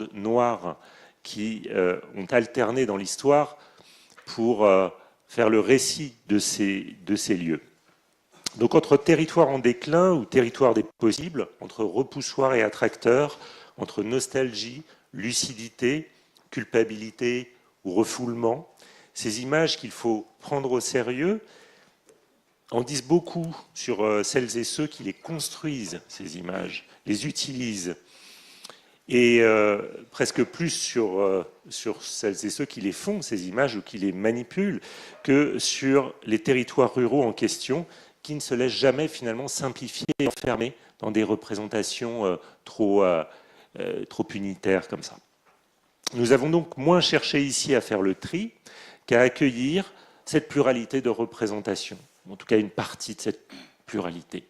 légendes noires qui ont alterné dans l'histoire pour faire le récit de ces lieux. Donc entre territoire en déclin ou territoire des possibles, entre repoussoir et attracteur, entre nostalgie, lucidité, culpabilité ou refoulement, ces images qu'il faut prendre au sérieux en disent beaucoup sur celles et ceux qui les construisent, ces images, les utilisent, et presque plus sur celles et ceux qui les font, ces images, ou qui les manipulent, que sur les territoires ruraux en question, qui ne se laissent jamais finalement simplifier et enfermer dans des représentations trop unitaires comme ça. Nous avons donc moins cherché ici à faire le tri qu'à accueillir cette pluralité de représentations, en tout cas une partie de cette pluralité.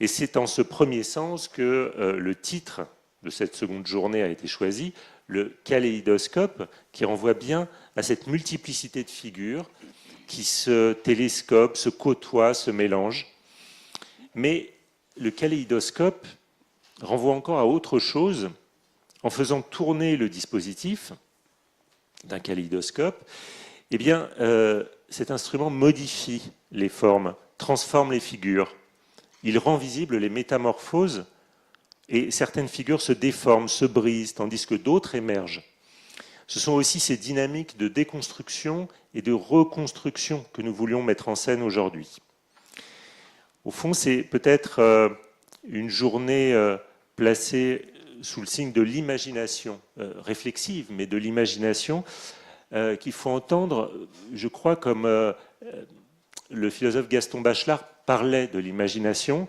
Et c'est en ce premier sens que le titre de cette seconde journée a été choisi, le kaléidoscope, qui renvoie bien à cette multiplicité de figures qui se télescopent, se côtoient, se mélangent. Mais le kaléidoscope renvoie encore à autre chose en faisant tourner le dispositif d'un kaléidoscope. Eh bien, cet instrument modifie les formes, transforme les figures. Il rend visibles les métamorphoses et certaines figures se déforment, se brisent, tandis que d'autres émergent. Ce sont aussi ces dynamiques de déconstruction et de reconstruction que nous voulions mettre en scène aujourd'hui. Au fond, c'est peut-être une journée placée sous le signe de l'imagination, réflexive, mais de l'imagination, qu'il faut entendre, je crois, comme le philosophe Gaston Bachelard parlait de l'imagination.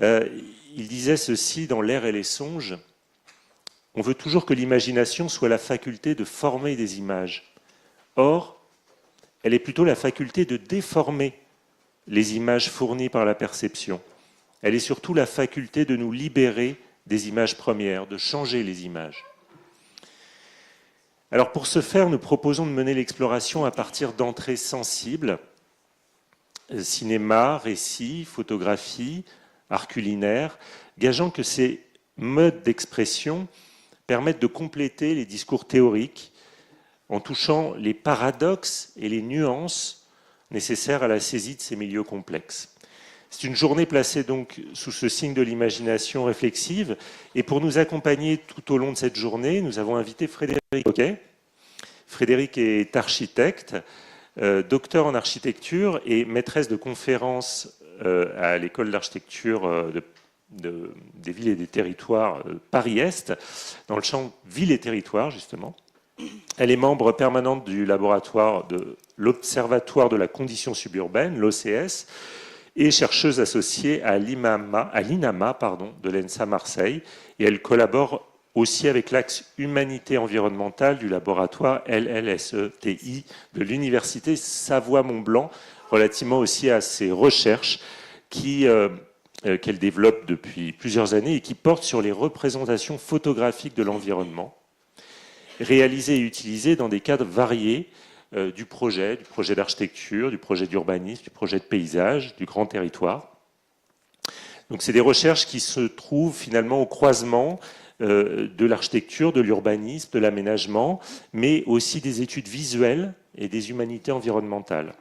Il disait ceci dans L'air et les songes: on veut toujours que l'imagination soit la faculté de former des images. Or, elle est plutôt la faculté de déformer les images fournies par la perception. Elle est surtout la faculté de nous libérer des images premières, de changer les images. Alors pour ce faire, nous proposons de mener l'exploration à partir d'entrées sensibles, cinéma, récit, photographie, art culinaire, gageant que ces modes d'expression permettent de compléter les discours théoriques en touchant les paradoxes et les nuances nécessaires à la saisie de ces milieux complexes. C'est une journée placée donc sous ce signe de l'imagination réflexive, et pour nous accompagner tout au long de cette journée, nous avons invité Frédéric Coquet. Frédéric est architecte, docteur en architecture et maîtresse de conférences à l'école d'architecture des villes et des territoires Paris-Est, dans le champ Ville et territoires, justement. Elle est membre permanente du laboratoire de l'Observatoire de la condition suburbaine, l'OCS, et chercheuse associée à l'INAMA de l'ENSA Marseille. Et elle collabore aussi avec l'axe humanité environnementale du laboratoire LLSETI de l'Université Savoie-Mont-Blanc, relativement aussi à ses recherches qu'elle développe depuis plusieurs années et qui portent sur les représentations photographiques de l'environnement, réalisées et utilisées dans des cadres variés du projet d'architecture, du projet d'urbanisme, du projet de paysage, du grand territoire. Donc c'est des recherches qui se trouvent finalement au croisement de l'architecture, de l'urbanisme, de l'aménagement, mais aussi des études visuelles et des humanités environnementales.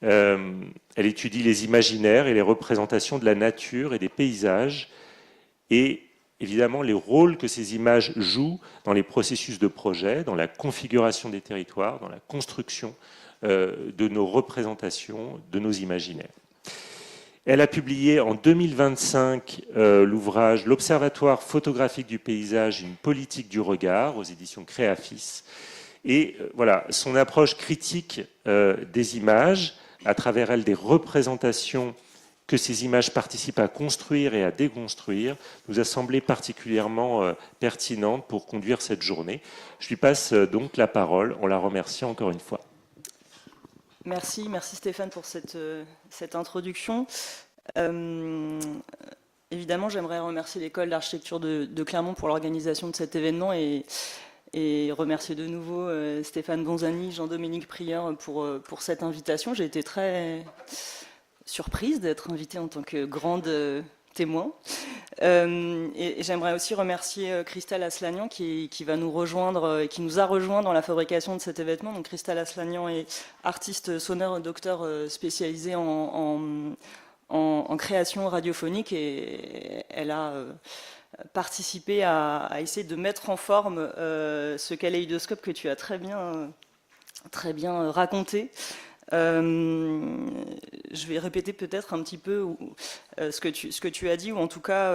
Elle étudie les imaginaires et les représentations de la nature et des paysages, et évidemment les rôles que ces images jouent dans les processus de projet, dans la configuration des territoires, dans la construction de nos représentations, de nos imaginaires. Elle a publié en 2025 l'ouvrage « L'Observatoire photographique du paysage, une politique du regard » aux éditions Créafis. Et voilà, son approche critique des images, à travers elle des représentations que ces images participent à construire et à déconstruire, nous a semblé particulièrement pertinente pour conduire cette journée. Je lui passe donc la parole en la remerciant encore une fois. Merci Stéphane pour cette introduction. Évidemment, j'aimerais remercier l'école d'architecture de Clermont pour l'organisation de cet événement et remercier de nouveau Stéphane Bonzani, Jean-Dominique Prieur pour cette invitation. J'ai été très surprise d'être invitée en tant que grande témoin. Et j'aimerais aussi remercier Christelle Aslanian qui va nous rejoindre et qui nous a rejoint dans la fabrication de cet événement. Donc Christelle Aslanian est artiste sonore docteur spécialisée en création radiophonique et elle a participé à essayer de mettre en forme ce kaléidoscope que tu as très bien raconté. Je vais répéter peut-être un petit peu ce que tu as dit, ou en tout cas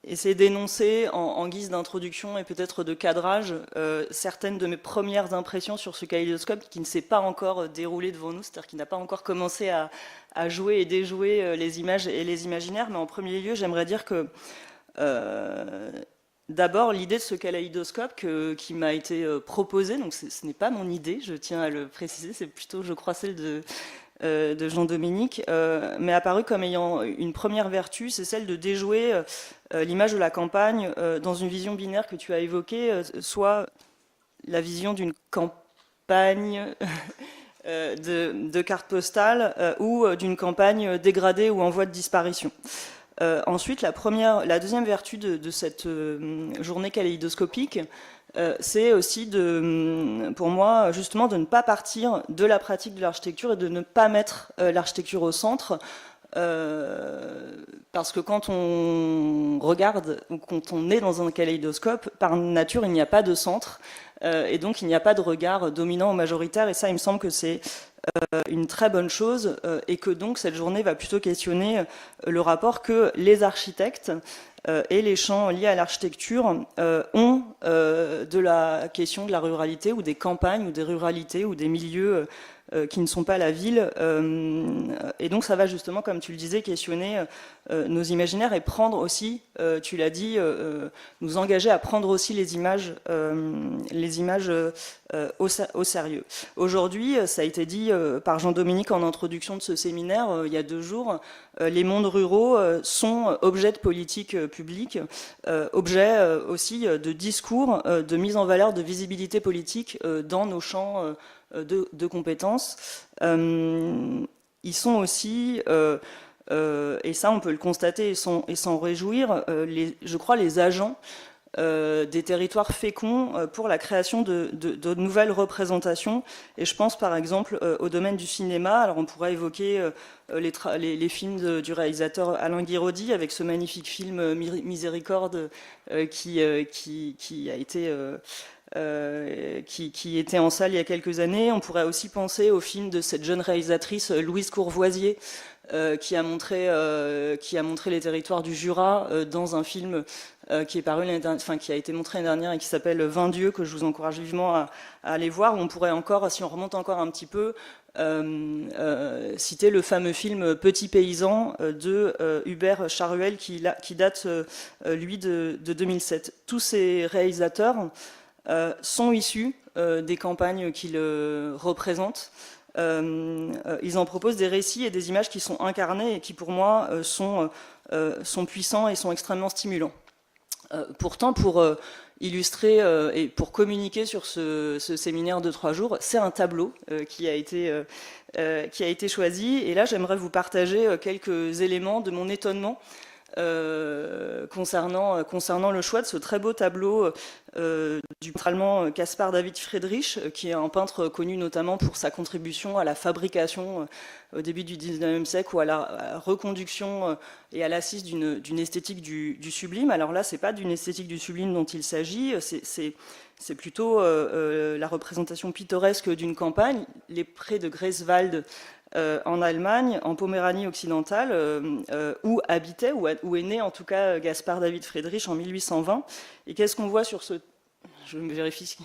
essayer d'énoncer en guise d'introduction et peut-être de cadrage certaines de mes premières impressions sur ce kaléidoscope qui ne s'est pas encore déroulé devant nous, c'est-à-dire qui n'a pas encore commencé à jouer et déjouer les images et les imaginaires. Mais en premier lieu, j'aimerais dire que d'abord, l'idée de ce kaléidoscope qui m'a été proposée, donc ce n'est pas mon idée, je tiens à le préciser, c'est plutôt, je crois, celle de Jean-Dominique, m'est apparue comme ayant une première vertu, c'est celle de déjouer l'image de la campagne dans une vision binaire que tu as évoquée, soit la vision d'une campagne de carte postale ou d'une campagne dégradée ou en voie de disparition. Ensuite, la deuxième vertu de cette journée kaléidoscopique, c'est aussi pour moi, justement, de ne pas partir de la pratique de l'architecture et de ne pas mettre l'architecture au centre, parce que quand on regarde ou quand on est dans un kaléidoscope, par nature, il n'y a pas de centre, et donc il n'y a pas de regard dominant ou majoritaire, et ça, il me semble que c'est une très bonne chose, et que donc cette journée va plutôt questionner le rapport que les architectes et les champs liés à l'architecture ont de la question de la ruralité ou des campagnes ou des ruralités ou des milieux qui ne sont pas la ville. Et donc ça va justement, comme tu le disais, questionner nos imaginaires et prendre aussi, tu l'as dit, nous engager à prendre aussi les images au sérieux. Aujourd'hui, ça a été dit par Jean-Dominique en introduction de ce séminaire, il y a 2 jours, les mondes ruraux sont objets de politique publique, objets aussi de discours, de mise en valeur, de visibilité politique dans nos champs de compétences. Ils sont aussi, et ça on peut le constater et s'en réjouir, je crois les agents des territoires féconds pour la création de nouvelles représentations. Et je pense par exemple au domaine du cinéma. Alors on pourrait évoquer les films du réalisateur Alain Guiraudy avec ce magnifique film Miséricorde qui a été... qui était en salle il y a quelques années. On pourrait aussi penser au film de cette jeune réalisatrice Louise Courvoisier qui a montré les territoires du Jura dans un film qui a été montré l'année dernière et qui s'appelle 20 dieux, que je vous encourage vivement à aller voir. Où on pourrait encore, si on remonte encore un petit peu, citer le fameux film Petit paysan de Hubert Charuel qui date lui de 2007. Tous ces réalisateurs sont issus des campagnes qu'ils représentent. Ils en proposent des récits et des images qui sont incarnées et qui pour moi sont puissants et sont extrêmement stimulants. Pourtant, pour illustrer et pour communiquer sur ce séminaire de 3 jours, c'est un tableau qui a été choisi. Et là, j'aimerais vous partager quelques éléments de mon étonnement concernant le choix de ce très beau tableau du peintre allemand Caspar David Friedrich, qui est un peintre connu notamment pour sa contribution à la fabrication au début du 19e siècle ou à la reconduction et à l'assise d'une esthétique du sublime. Alors là, c'est pas d'une esthétique du sublime dont il s'agit, c'est plutôt la représentation pittoresque d'une campagne, les prés de Greifswald en Allemagne, en Poméranie occidentale, où habitait, où est né en tout cas Caspar David Friedrich en 1820. Et qu'est-ce qu'on voit sur ce... Je me vérifie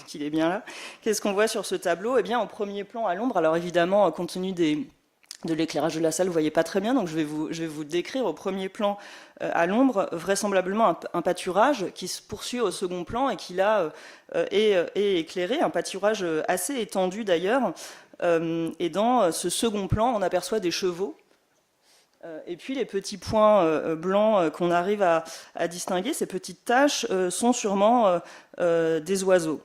qu'il est bien là. Qu'est-ce qu'on voit sur ce tableau? Eh bien, en premier plan, à l'ombre, alors évidemment, compte tenu de l'éclairage de la salle, vous ne voyez pas très bien, donc je vais vous décrire au premier plan, à l'ombre, vraisemblablement un pâturage qui se poursuit au second plan et qui là est éclairé, un pâturage assez étendu d'ailleurs. Et dans ce second plan, on aperçoit des chevaux. Et puis les petits points blancs qu'on arrive à distinguer, ces petites taches, sont sûrement des oiseaux.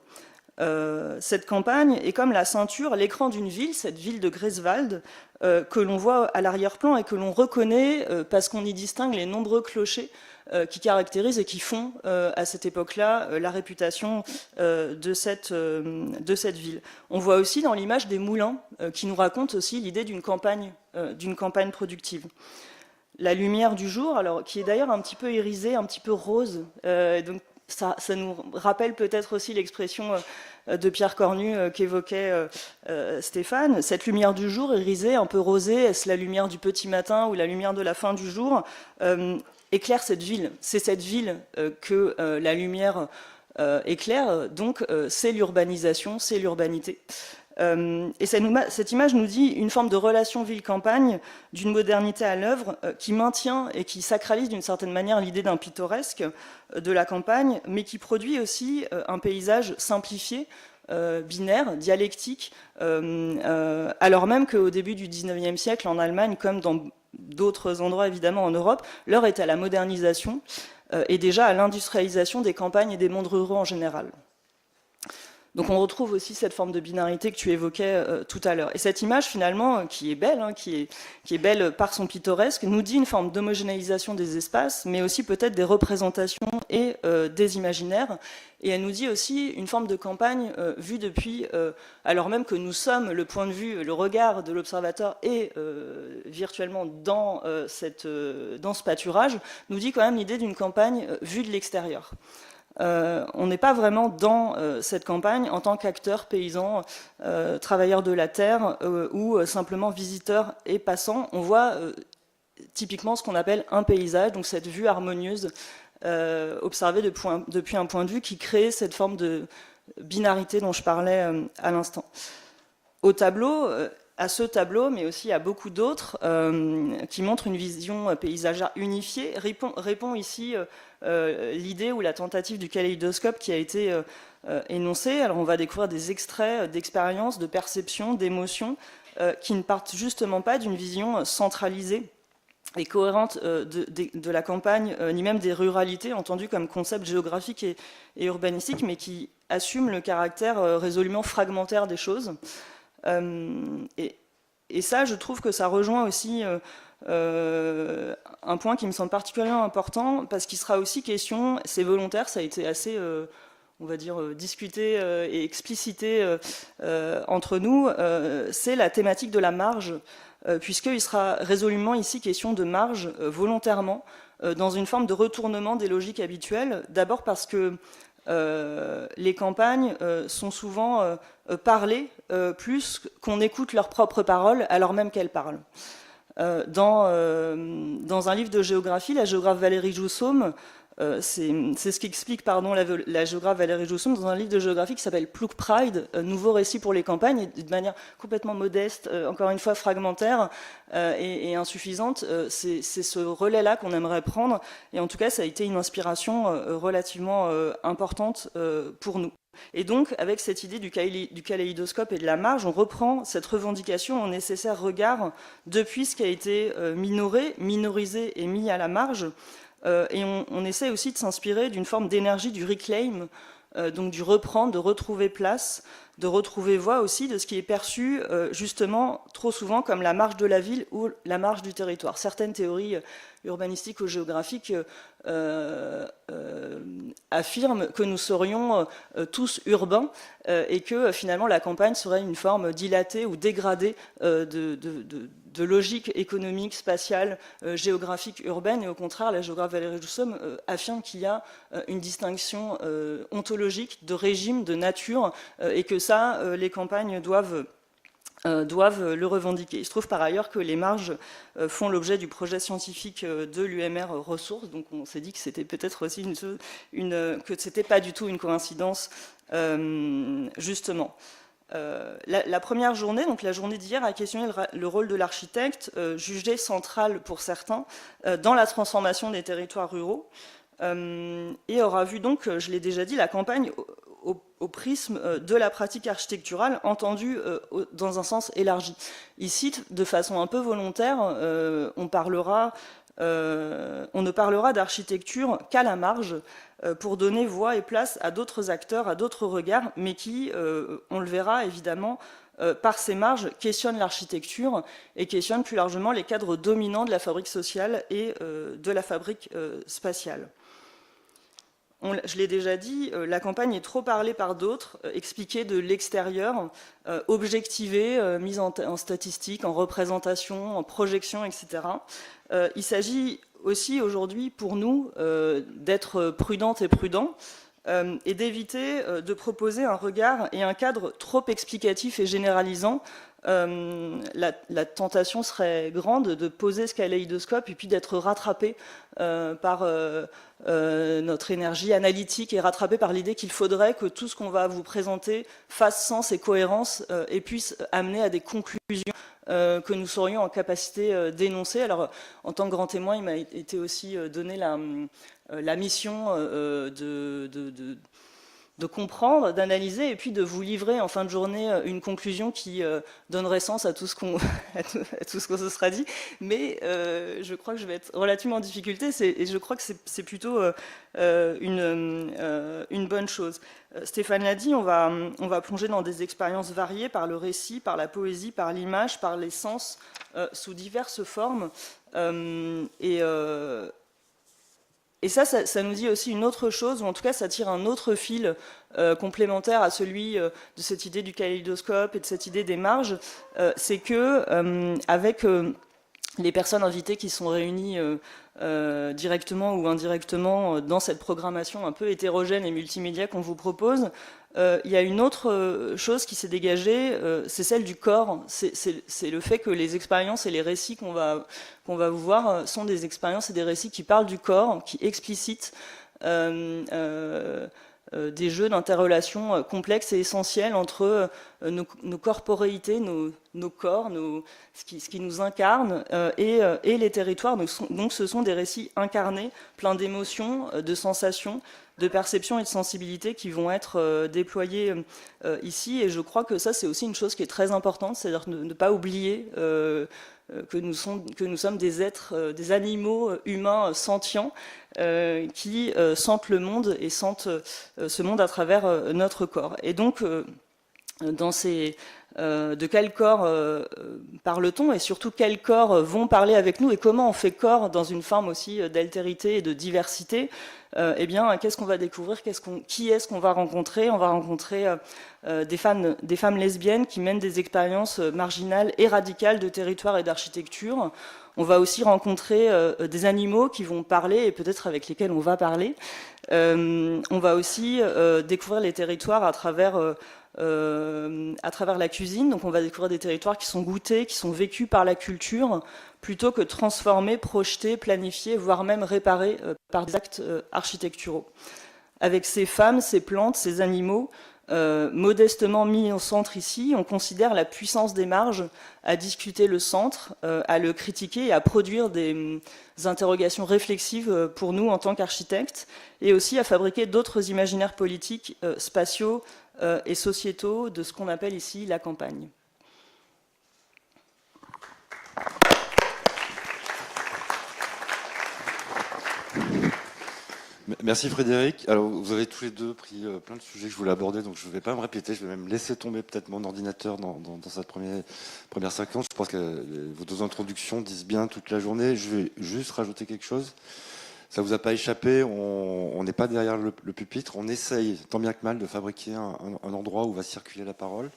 Cette campagne est comme la ceinture, l'écran d'une ville, cette ville de Greifswald, que l'on voit à l'arrière-plan et que l'on reconnaît parce qu'on y distingue les nombreux clochers qui caractérisent et qui font à cette époque-là la réputation de cette ville. On voit aussi dans l'image des moulins qui nous racontent aussi l'idée d'une campagne productive. La lumière du jour, alors, qui est d'ailleurs un petit peu irisée, un petit peu rose, donc ça nous rappelle peut-être aussi l'expression de Pierre Cornu qu'évoquait Stéphane. Cette lumière du jour irisée, un peu rosée, est-ce la lumière du petit matin ou la lumière de la fin du jour, éclaire cette ville. C'est cette ville que la lumière éclaire, donc c'est l'urbanisation, c'est l'urbanité. Et cette image nous dit une forme de relation ville-campagne, d'une modernité à l'œuvre qui maintient et qui sacralise d'une certaine manière l'idée d'un pittoresque de la campagne, mais qui produit aussi un paysage simplifié, binaire, dialectique, alors même qu'au début du XIXe siècle, en Allemagne, comme dans d'autres endroits évidemment en Europe, l'heure est à la modernisation et déjà à l'industrialisation des campagnes et des mondes ruraux en général. Donc on retrouve aussi cette forme de binarité que tu évoquais tout à l'heure. Et cette image finalement, qui est belle, qui est belle par son pittoresque, nous dit une forme d'homogénéisation des espaces, mais aussi peut-être des représentations et des imaginaires. Et elle nous dit aussi une forme de campagne vue depuis, alors même que nous sommes le point de vue, le regard de l'observateur et virtuellement dans ce pâturage, nous dit quand même l'idée d'une campagne vue de l'extérieur. On n'est pas vraiment dans cette campagne en tant qu'acteur, paysan, travailleur de la terre ou simplement visiteur et passant. On voit typiquement ce qu'on appelle un paysage, donc cette vue harmonieuse observée depuis un point de vue qui crée cette forme de binarité dont je parlais à l'instant. Au tableau, à ce tableau, mais aussi à beaucoup d'autres, qui montrent une vision paysagère unifiée, répond ici l'idée ou la tentative du kaléidoscope qui a été énoncée. Alors on va découvrir des extraits d'expériences, de perceptions, d'émotions, qui ne partent justement pas d'une vision centralisée et cohérente de la campagne, ni même des ruralités, entendues comme concept géographique et urbanistique, mais qui assument le caractère résolument fragmentaire des choses. Et ça, je trouve que ça rejoint aussi un point qui me semble particulièrement important, parce qu'il sera aussi question, c'est volontaire, ça a été assez, on va dire, discuté et explicité entre nous, c'est la thématique de la marge, puisqu'il sera résolument ici question de marge volontairement, dans une forme de retournement des logiques habituelles, d'abord parce que les campagnes sont souvent parlées plus qu'on écoute leurs propres paroles alors même qu'elles parlent. Dans un livre de géographie, la géographe Valérie Joussaume, c'est ce qu'explique la géographe Valérie Joussaume dans un livre de géographie qui s'appelle Plouk Pride, nouveau récit pour les campagnes, et de manière complètement modeste, encore une fois fragmentaire et insuffisante. C'est ce relais-là qu'on aimerait prendre, et en tout cas ça a été une inspiration relativement importante pour nous. Et donc, avec cette idée du kaléidoscope et de la marge, on reprend cette revendication au nécessaire regard depuis ce qui a été minoré, minorisé et mis à la marge. Et on essaie aussi de s'inspirer d'une forme d'énergie du reclaim, donc du reprendre, de retrouver place, de retrouver voix aussi de ce qui est perçu justement trop souvent comme la marge de la ville ou la marge du territoire. Certaines théories urbanistiques ou géographiques affirment que nous serions tous urbains et que finalement la campagne serait une forme dilatée ou dégradée de logique économique, spatiale, géographique, urbaine, et au contraire, la géographe Valérie Joussaume affirme qu'il y a une distinction ontologique de régime, de nature, et que ça, les campagnes doivent le revendiquer. Il se trouve par ailleurs que les marges font l'objet du projet scientifique de l'UMR Ressources, donc on s'est dit que c'était peut-être aussi que c'était pas du tout une coïncidence, justement. La première journée, donc la journée d'hier, a questionné le rôle de l'architecte, jugé central pour certains, dans la transformation des territoires ruraux, et aura vu donc, je l'ai déjà dit, la campagne au prisme de la pratique architecturale, entendue dans un sens élargi. Ici, de façon un peu volontaire, on parlera on ne parlera d'architecture qu'à la marge, pour donner voix et place à d'autres acteurs, à d'autres regards, mais qui, on le verra évidemment, par ces marges, questionnent l'architecture et questionnent plus largement les cadres dominants de la fabrique sociale et de la fabrique spatiale. Je l'ai déjà dit, la campagne est trop parlée par d'autres, expliquée de l'extérieur, objectivée, mise en statistique, en représentation, en projection, etc. Il s'agit aussi aujourd'hui pour nous d'être prudentes et prudents et d'éviter de proposer un regard et un cadre trop explicatif et généralisant. La tentation serait grande de poser ce kaléidoscope et puis d'être rattrapé par notre énergie analytique et rattrapé par l'idée qu'il faudrait que tout ce qu'on va vous présenter fasse sens et cohérence et puisse amener à des conclusions que nous serions en capacité d'énoncer. Alors, en tant que grand témoin, il m'a été aussi donné la mission de comprendre, d'analyser et puis de vous livrer en fin de journée une conclusion qui donnerait sens à tout ce qu'on se sera dit. Mais je crois que je vais être relativement en difficulté et je crois que c'est plutôt une bonne chose. Stéphane l'a dit, on va plonger dans des expériences variées par le récit, par la poésie, par l'image, par les sens, sous diverses formes. Et ça nous dit aussi une autre chose, ou en tout cas ça tire un autre fil complémentaire à celui de cette idée du kaléidoscope et de cette idée des marges, c'est que avec les personnes invitées qui sont réunies directement ou indirectement dans cette programmation un peu hétérogène et multimédia qu'on vous propose, il y a une autre chose qui s'est dégagée, c'est celle du corps. C'est le fait que les expériences et les récits qu'on va vous voir sont des expériences et des récits qui parlent du corps, qui explicitent des jeux d'interrelation complexes et essentiels entre nos corporéités, nos corps, ce qui nous incarne, et les territoires. Donc ce sont des récits incarnés, pleins d'émotions, de sensations, de perceptions et de sensibilités qui vont être déployés ici. Et je crois que ça, c'est aussi une chose qui est très importante, c'est-à-dire ne pas oublier que nous sommes des êtres, des animaux humains sentients qui sentent le monde et sentent ce monde à travers notre corps. Et donc, de quel corps parle-t-on et surtout quels corps vont parler avec nous et comment on fait corps dans une forme aussi d'altérité et de diversité. Eh bien, qu'est-ce qu'on va découvrir, qui est-ce qu'on va rencontrer? On va rencontrer des femmes lesbiennes qui mènent des expériences marginales et radicales de territoire et d'architecture. On va aussi rencontrer des animaux qui vont parler et peut-être avec lesquels on va parler. On va aussi découvrir les territoires à travers la cuisine. Donc on va découvrir des territoires qui sont goûtés, qui sont vécus par la culture, plutôt que transformés, projetés, planifiés, voire même réparés par des actes architecturaux. Avec ces femmes, ces plantes, ces animaux, modestement mis au centre ici, on considère la puissance des marges à discuter le centre, à le critiquer et à produire des interrogations réflexives pour nous en tant qu'architectes, et aussi à fabriquer d'autres imaginaires politiques, spatiaux et sociétaux de ce qu'on appelle ici la campagne. Merci Frédéric. Alors vous avez tous les deux pris plein de sujets que je voulais aborder, donc je ne vais pas me répéter, je vais même laisser tomber peut-être mon ordinateur dans cette première séquence. Je pense que vos deux introductions disent bien toute la journée. Je vais juste rajouter quelque chose. Ça vous a pas échappé, on n'est pas derrière le pupitre, on essaye tant bien que mal de fabriquer un endroit où va circuler la parole.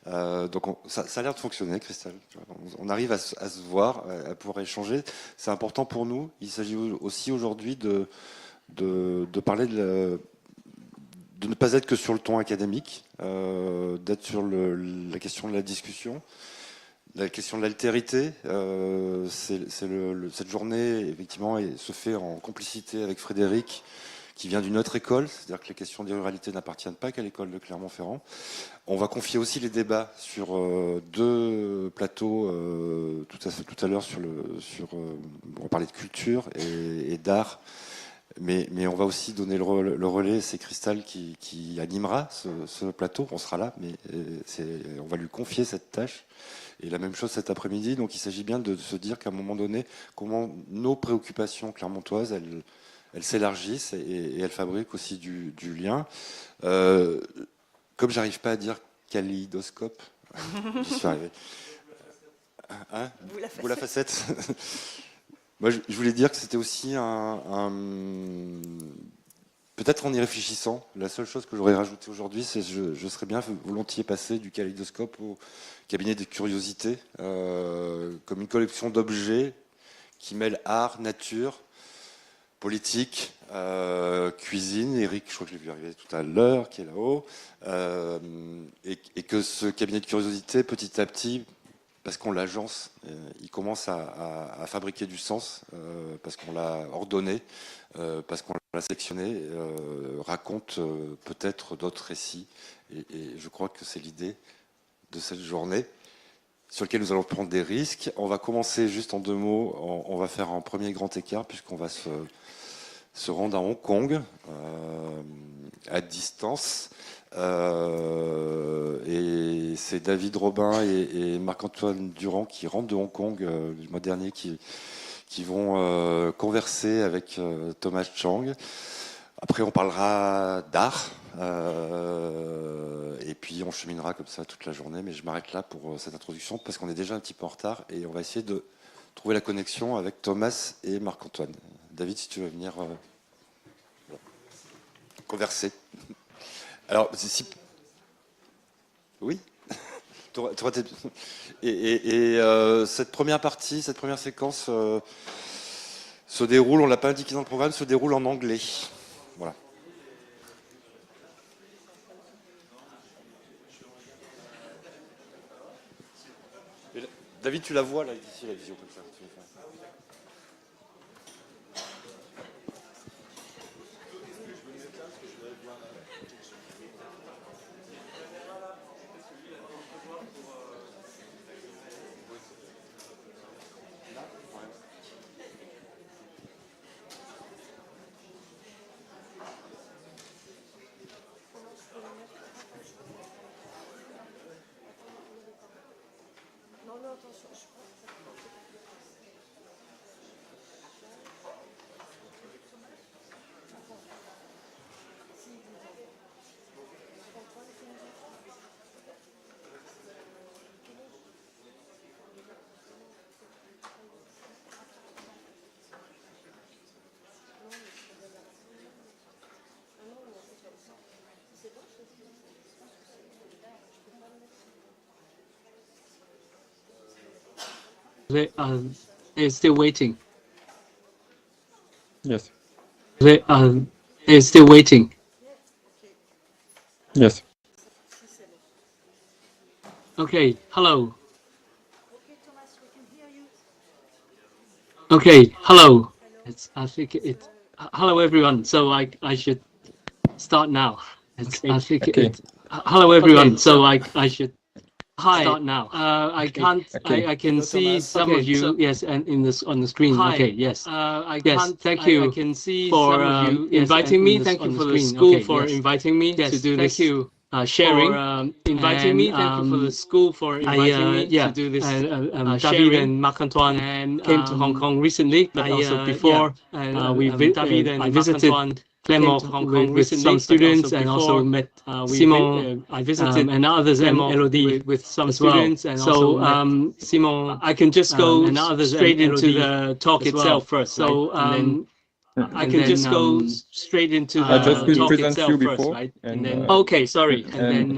Donc ça a l'air de fonctionner, Christelle. On arrive à se voir, à pouvoir échanger. C'est important pour nous. Il s'agit aussi aujourd'hui de parler de ne pas être que sur le ton académique, d'être sur la question de la discussion, la question de l'altérité. Cette journée, effectivement, se fait en complicité avec Frédéric, qui vient d'une autre école, c'est-à-dire que les questions des ruralités n'appartiennent pas qu'à l'école de Clermont-Ferrand. On va confier aussi les débats sur deux plateaux tout à l'heure on va parler de culture et d'art, mais on va aussi donner le relais, c'est Cristal qui animera ce plateau, on sera là, mais on va lui confier cette tâche. Et la même chose cet après-midi, donc il s'agit bien de se dire qu'à un moment donné, comment nos préoccupations clermontoises, elles s'élargissent et elles fabriquent aussi du lien. Comme j'arrive pas à dire kaléidoscope, j'y suis arrivé. Hein, vous la facette. Moi, je voulais dire que c'était aussi peut-être en y réfléchissant, la seule chose que j'aurais rajouté aujourd'hui, c'est que je serais bien volontiers passé du kaléidoscope au cabinet des curiosités, comme une collection d'objets qui mêlent art, nature, politique, cuisine. Eric, je crois que je l'ai vu arriver tout à l'heure, qui est là-haut, et que ce cabinet de curiosité, petit à petit, parce qu'on l'agence, il commence à fabriquer du sens, parce qu'on l'a ordonné, parce qu'on l'a sélectionné, raconte peut-être d'autres récits. Et je crois que c'est l'idée de cette journée sur laquelle nous allons prendre des risques. On va commencer juste en 2 mots, on va faire un premier grand écart, puisqu'on va se rendre à Hong Kong, à distance. Et c'est David Robin et Marc-Antoine Durand qui rentrent de Hong Kong le mois dernier, qui vont converser avec Thomas Chung. Après, on parlera d'art, et puis on cheminera comme ça toute la journée, mais je m'arrête là pour cette introduction parce qu'on est déjà un petit peu en retard et on va essayer de trouver la connexion avec Thomas et Marc-Antoine. David, si tu veux venir converser. Alors, oui. Cette première partie, cette première séquence se déroule, on ne l'a pas indiqué dans le programme, se déroule en anglais. Voilà. David, tu la vois là, ici, la vision comme ça. They are still waiting. Yes. They are still waiting. Yes. Okay. Hello. Okay. Hello. I think it. Hello, everyone. So I should start now. I think okay. Hello, everyone. Okay, so I should. Hi. Start now. I can't. Okay. I can see some of you. So, yes, and on the screen. Hi. Okay. Yes. Yes. Thank you. I can see for some of you, inviting me. Thank you for the school for inviting me to do this. Thank you. Sharing. For inviting me. Thank you for the school for inviting me to do this. David and Marc-Antoine came to Hong Kong recently, but also before. David and I visited Clermont with some students and also met Simon. I visited and others and Elodie with some students and also Simon. I can just go straight into the talk itself first. So I can just go straight into the talk itself first, right? And then okay, sorry, and then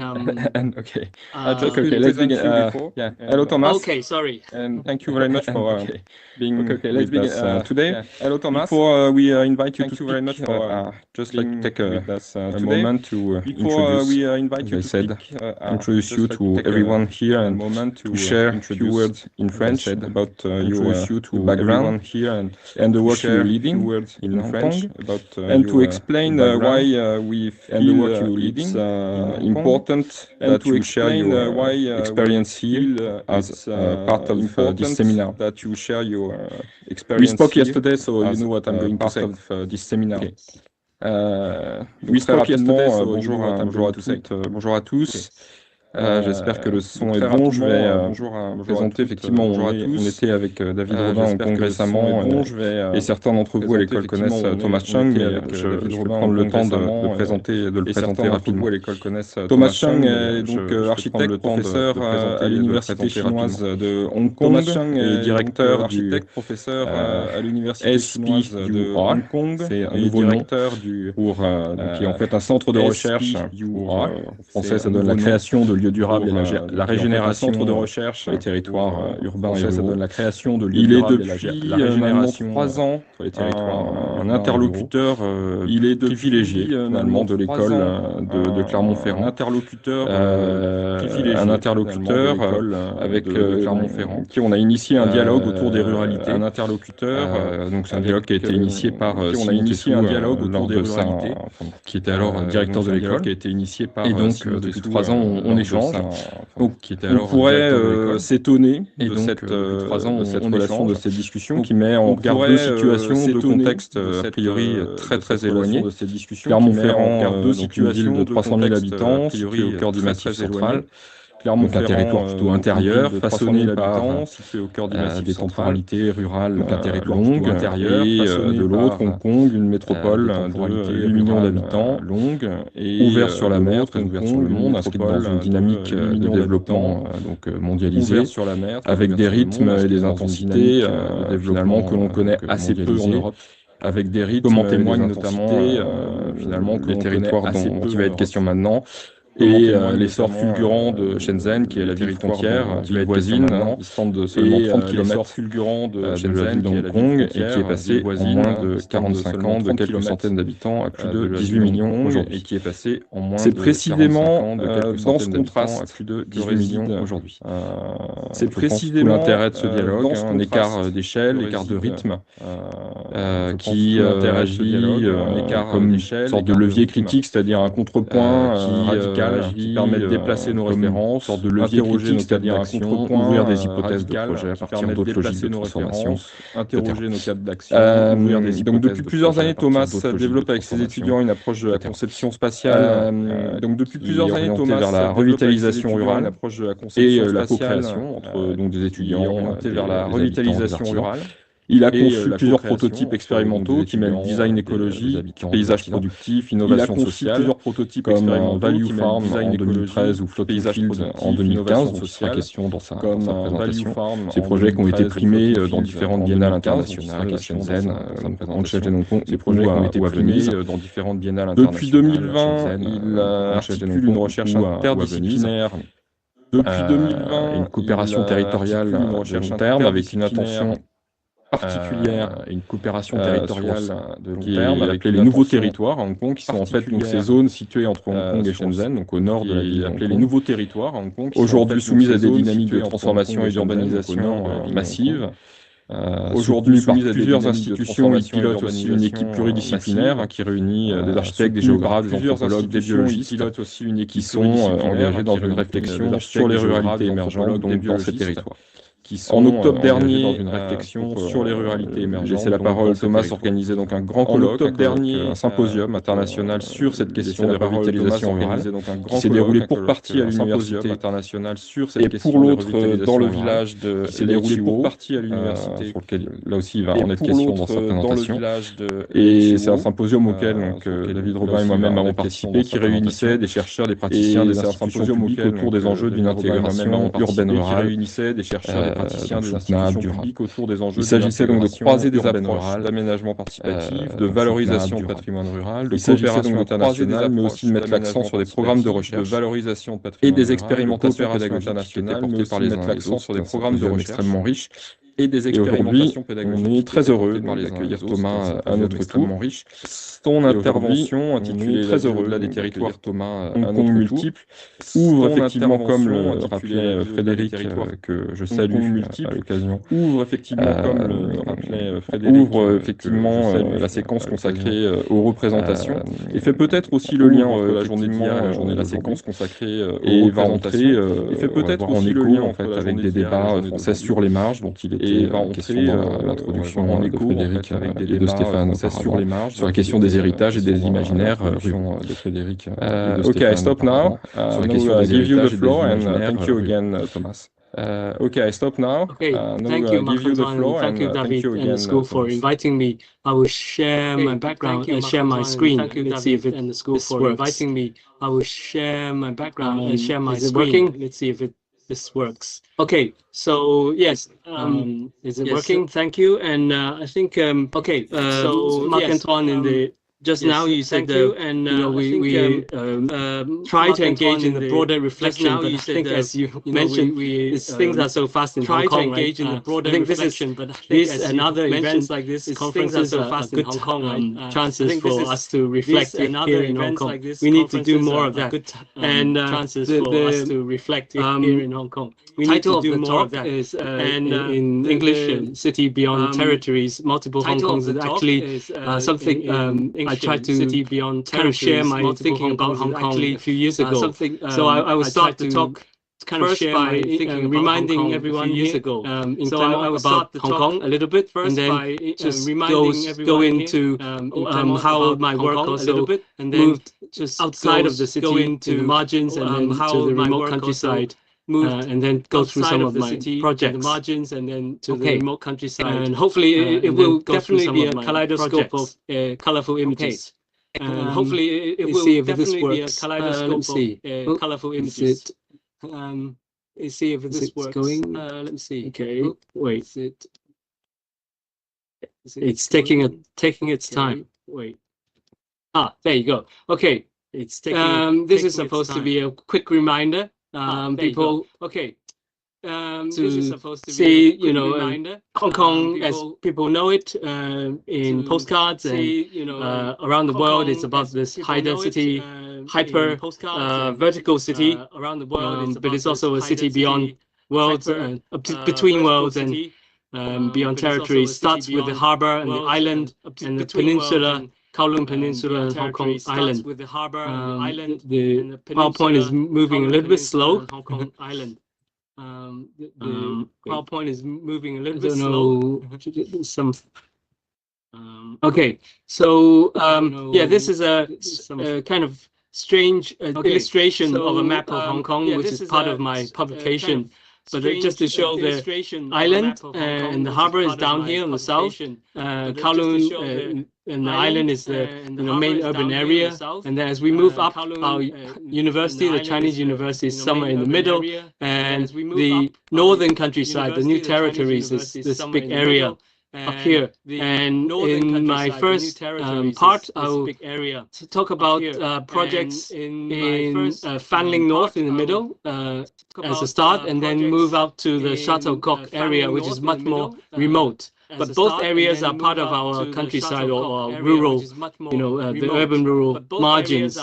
and okay. Okay, let's begin. Yeah. Hello, Thomas. Okay, sorry. And thank you very much for being with us today. Yeah. Hello, Thomas. Before we invite you to speak, very much for just like to take a moment to introduce, introduce you to everyone here and to share a few words in French about your background here and the work you're leading in French, and to explain why we feel it's important that you share your experience here as part of this seminar. That you share your experience. We spoke yesterday, so you know what I'm going to say. Of this seminar. We spoke yesterday, so bonjour à toutes, bonjour à tous. J'espère que le son est bon. Je vais présenter effectivement. On était avec David Robin en Congrès récemment, et certains d'entre vous à l'école connaissent Thomas Chung, mais je vais prendre le temps de le présenter rapidement. Thomas Chung est donc architecte, professeur à l'université chinoise de Hong Kong et directeur du professeur à l'université chinoise de Hong Kong. C'est un nouveau nom qui est en fait un centre de recherche. En français, ça donne la création de lieux durables et la régénération de recherche les territoires urbains et ruraux. Ça donne la création de lieux durables et la régénération 3 ans sur les territoires un interlocuteur privilégié finalement de l'école de Clermont-Ferrand. Un interlocuteur avec Clermont-Ferrand, qui on a initié un dialogue autour des ruralités. Un interlocuteur, donc c'est un dialogue qui a été initié par on a initié un dialogue autour des ruralités, qui était alors directeur de l'école, qui a été initié par et donc depuis 3 ans on échange. Donc on pourrait s'étonner de cette relation, de cette discussion qui met en regard deux situations, deux contextes a priori très très éloignés. Clermont-Ferrand, donc une ville de 300 000 habitants, située au cœur du Massif central. Donc un territoire plutôt intérieur, façonné par des temporalités rurales longues, et de l'autre, Hong Kong, une métropole de 8 millions d'habitants, longue, et ouvert sur la mer, très ouvert sur le monde, inscrit dans une dynamique de développement mondialisée, avec des rythmes et des intensités finalement que l'on connaît assez peu en Europe. Avec des rythmes, comme en témoignent notamment finalement les territoires dont il va être question maintenant. Et l'essor fulgurant de Shenzhen, qui est la ville frontière, qui est voisine, distante de seulement 30 km, l'essor fulgurant de Shenzhen, qui est Hong Kong, et qui est passé en moins de 45 ans de quelques centaines d'habitants à plus de 18 millions aujourd'hui, et qui est passé en moins de 45 ans de quelques centaines d'habitants à plus de 18 millions aujourd'hui. C'est précisément l'intérêt de ce dialogue, un écart d'échelle, écart de rythme, qui interagit comme une sorte de levier critique, c'est-à-dire un contrepoint radical, qui permet de déplacer nos références, sorte de levier critique, c'est-à-dire un contrepoint, ouvrir des hypothèses de projet à partir d'autres logiques de transformation, interroger nos cadres d'action, ouvrir des hypothèses. Donc depuis plusieurs années, Thomas développe avec ses étudiants une approche de la conception spatiale. Donc depuis plusieurs années, Thomas vers la revitalisation rurale et la co-création entre donc des étudiants orientés vers la revitalisation rurale. Il a conçu plusieurs prototypes expérimentaux qui mêlent design écologique, paysage productif, innovation sociale, plusieurs prototypes comme Value Farm en 2013 ou Floating Fields en 2015, dont il sera question dans sa présentation. Ces projets qui ont été primés dans différentes biennales internationales, à Shenzhen, Hong Kong, ces projets qui ont été primés dans différentes biennales internationales. Depuis 2020, il articule une recherche interdisciplinaire. Depuis 2020, une coopération territoriale de long terme avec une attention particulière et une coopération territoriale de long terme avec les nouveaux territoires à Hong Kong, qui sont en fait donc ces zones situées entre Hong Kong et Shenzhen, donc au nord de la ville, appelées les nouveaux territoires à Hong Kong, aujourd'hui soumises à des dynamiques de transformation et d'urbanisation massive. Aujourd'hui, par plusieurs institutions, il pilote aussi une équipe pluridisciplinaire qui réunit des architectes, des géographes, des anthropologues, des biologistes, qui sont engagés dans une réflexion sur les ruralités émergentes dans ces territoires. En octobre dernier, dans une réflexion sur les ruralités émergentes. J'ai laissé la parole Thomas organisé donc un grand colloque, un symposium international sur cette question de revitalisation rurale, qui s'est déroulé pour partie à l'université internationale sur cette question de revitalisation dans le village de qui s'est déroulé pour partie à l'université, sur lequel là aussi il va en être question dans sa présentation. Et c'est un symposium auquel David Robin et moi-même avons participé, qui réunissait des chercheurs, des praticiens, des institutions publiques autour des enjeux d'une intégration urbaine rurale, réunissait des chercheurs, praticiens des institutions publiques autour des enjeux. Il s'agissait donc de croiser des approches d'aménagement participatif, de valorisation du patrimoine rural, de coopération internationale, mais aussi de mettre l'accent sur des programmes de recherche, de valorisation de patrimoine et des expérimentations pédagogiques internationales, mais aussi de mettre l'accent sur des programmes de recherche extrêmement riches et des expérimentations pédagogiques. On est très heureux d'accueillir Thomas à notre tour. Riche. Son intervention intitulée très heureux là des territoires Thomas à notre multiples ouvre effectivement, comme le rappelait Frédéric, que je salue à l'occasion, ouvre effectivement, comme le rappelait Frédéric, ouvre effectivement la séquence consacrée aux représentations et fait peut-être aussi le lien entre la journée d'hier et la journée de la séquence consacrée aux représentations et fait peut-être aussi le lien en fait avec des débats français sur les marges dont il était question dans l'introduction de Frédéric et de Stéphane sur les marges, sur la question des héritages et des imaginaires de Frédéric. Okay, I stop now. I give you the floor and thank you again, Thomas. Okay, I stop now. Okay, thank you, Marc-Antoine. Thank you, David, and the school for inviting me. I will share my background and share my screen. Thank you, David, and the school for inviting me. I will share my background and share my screen. Is it working? Let's see if this works. Okay, so yes, is it working? Thank you. And I think okay. So Marc-Antoine in the just now you said and you know we try to engage in the broader reflection, but I think as you mentioned, things are so fast in Hong Kong, right? I think this and other events like this, conferences are so fast in Hong Kong, chances for us to reflect here in Hong Kong. We need to do more of that, and chances for us to reflect here in Hong Kong. The title of the talk is in English, City Beyond Territories, Multiple Hong Kongs is actually something I tried to kind of share my thinking about Hong Kong a few years ago. So I will start the talk kind of share by reminding everyone years ago. So I will start Hong Kong a little bit first, and then just go into how my work also moved just outside of the city, to the margins, and then to the remote countryside. And then go through some of my projects, the margins, and then to the remote countryside. And hopefully it will definitely be a kaleidoscope of colorful images. And hopefully it will definitely be a kaleidoscope of colorful images. Let's see if this works. Let me see. Okay, wait. It's taking its time. Wait. There you go. Okay. It's taking. This is supposed to be a quick reminder. People, okay, to see, you know, Hong Kong as people know it in postcards and around the world. It's about this high density, hyper vertical city around the world, but it's also a city beyond worlds, between worlds and beyond territories. Starts with the harbor and the island and the peninsula. Kowloon Peninsula and Hong Kong Island. With the harbor and the island, the PowerPoint is moving a little bit slow. Hong Kong Island. The PowerPoint is moving a little bit slow. Some. Okay, so yeah, this is a kind of strange illustration of a map of Hong Kong, which is part of my publication. But just to show the island and the harbor is down here on the south. Kowloon and the island is the main urban area. And then as we move up, our university, the Chinese university, is somewhere in the middle. And the northern countryside, the new territories, is this big area up here. And in my first part, I will talk about projects in Fanling North in the middle as a start, and then move out to the Shuttlecock area, which is much more remote. But both areas are part of our countryside or rural, the urban-rural margins.